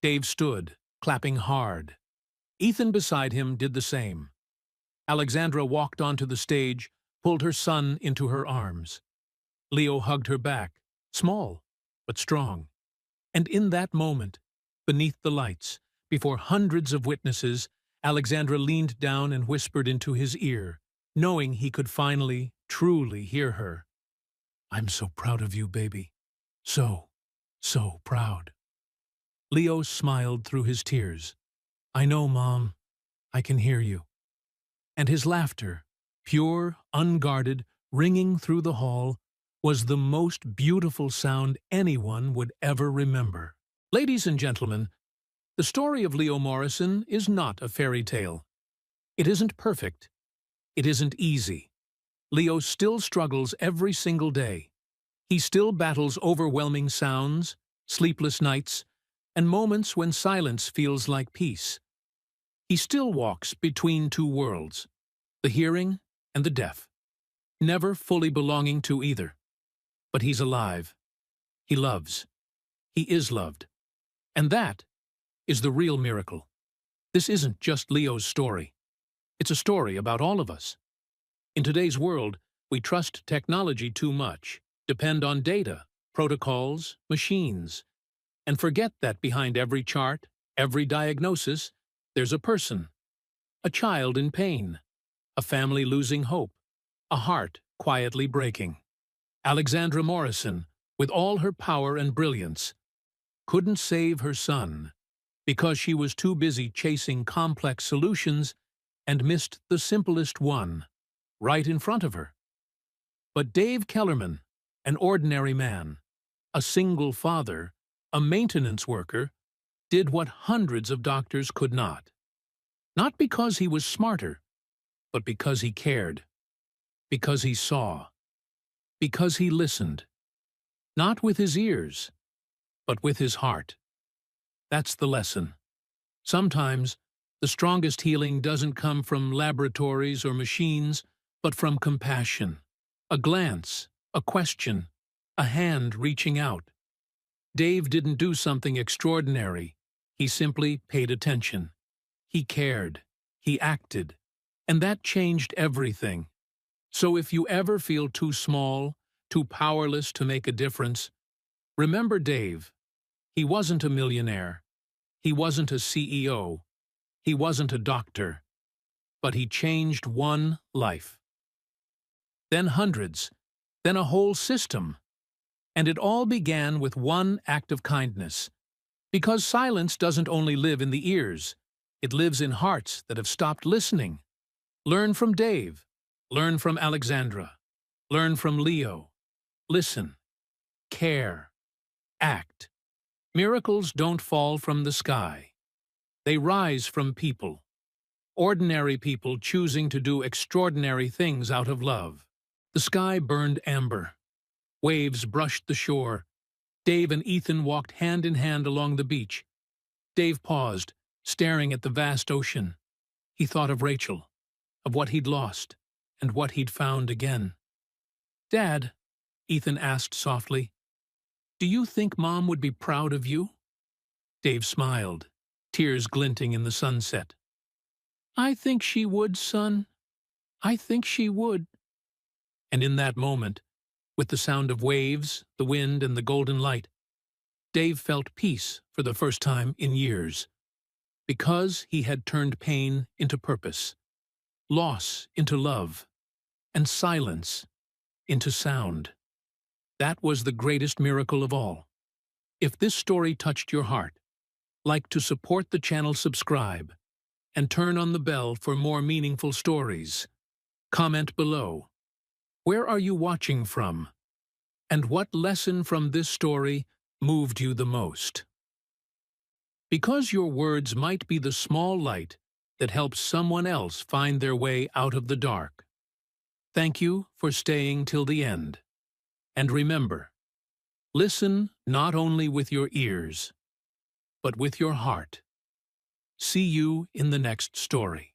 Dave stood, clapping hard. Ethan beside him did the same. Alexandra walked onto the stage, pulled her son into her arms. Leo hugged her back, small but strong. And in that moment, beneath the lights, before hundreds of witnesses, Alexandra leaned down and whispered into his ear, knowing he could finally, truly hear her. "I'm so proud of you, baby. So proud." Leo smiled through his tears. "I know, Mom. I can hear you." And his laughter, pure, unguarded, ringing through the hall, was the most beautiful sound anyone would ever remember. Ladies and gentlemen, the story of Leo Morrison is not a fairy tale. It isn't perfect. It isn't easy. Leo still struggles every single day. He still battles overwhelming sounds, sleepless nights, and moments when silence feels like peace. He still walks between two worlds, the hearing and the deaf, never fully belonging to either. But he's alive. He loves. He is loved. And that is the real miracle. This isn't just Leo's story. It's a story about all of us. In today's world, we trust technology too much, depend on data, protocols, machines, and forget that behind every chart, every diagnosis, there's a person, a child in pain, a family losing hope, a heart quietly breaking. Alexandra Morrison, with all her power and brilliance, couldn't save her son because she was too busy chasing complex solutions and missed the simplest one, right in front of her. But Dave Kellerman, an ordinary man, a single father, a maintenance worker, did what hundreds of doctors could not. Not because he was smarter, but because he cared, because he saw, because he listened. Not with his ears, but with his heart. That's the lesson. Sometimes, the strongest healing doesn't come from laboratories or machines, but from compassion. A glance, a question, a hand reaching out. Dave didn't do something extraordinary. He simply paid attention. He cared. He acted. And that changed everything. So if you ever feel too small, too powerless to make a difference, remember Dave. He wasn't a millionaire. He wasn't a CEO. He wasn't a doctor. But he changed one life. Then hundreds. Then a whole system. And it all began with one act of kindness. Because silence doesn't only live in the ears. It lives in hearts that have stopped listening. Learn from Dave. Learn from Alexandra. Learn from Leo. Listen. Care. Act. Miracles don't fall from the sky. They rise from people. Ordinary people choosing to do extraordinary things out of love. The sky burned amber. Waves brushed the shore. Dave and Ethan walked hand in hand along the beach. Dave paused, staring at the vast ocean. He thought of Rachel, of what he'd lost, and what he'd found again. "Dad," Ethan asked softly, "do you think Mom would be proud of you?" Dave smiled, tears glinting in the sunset. "I think she would, son. I think she would." And in that moment, with the sound of waves, the wind, and the golden light, Dave felt peace for the first time in years, because he had turned pain into purpose, loss into love, and silence into sound. That was the greatest miracle of all. If this story touched your heart, like to support the channel, subscribe, and turn on the bell for more meaningful stories. Comment below. Where are you watching from? And what lesson from this story moved you the most? Because your words might be the small light that helps someone else find their way out of the dark. Thank you for staying till the end. And remember, listen not only with your ears, but with your heart. See you in the next story.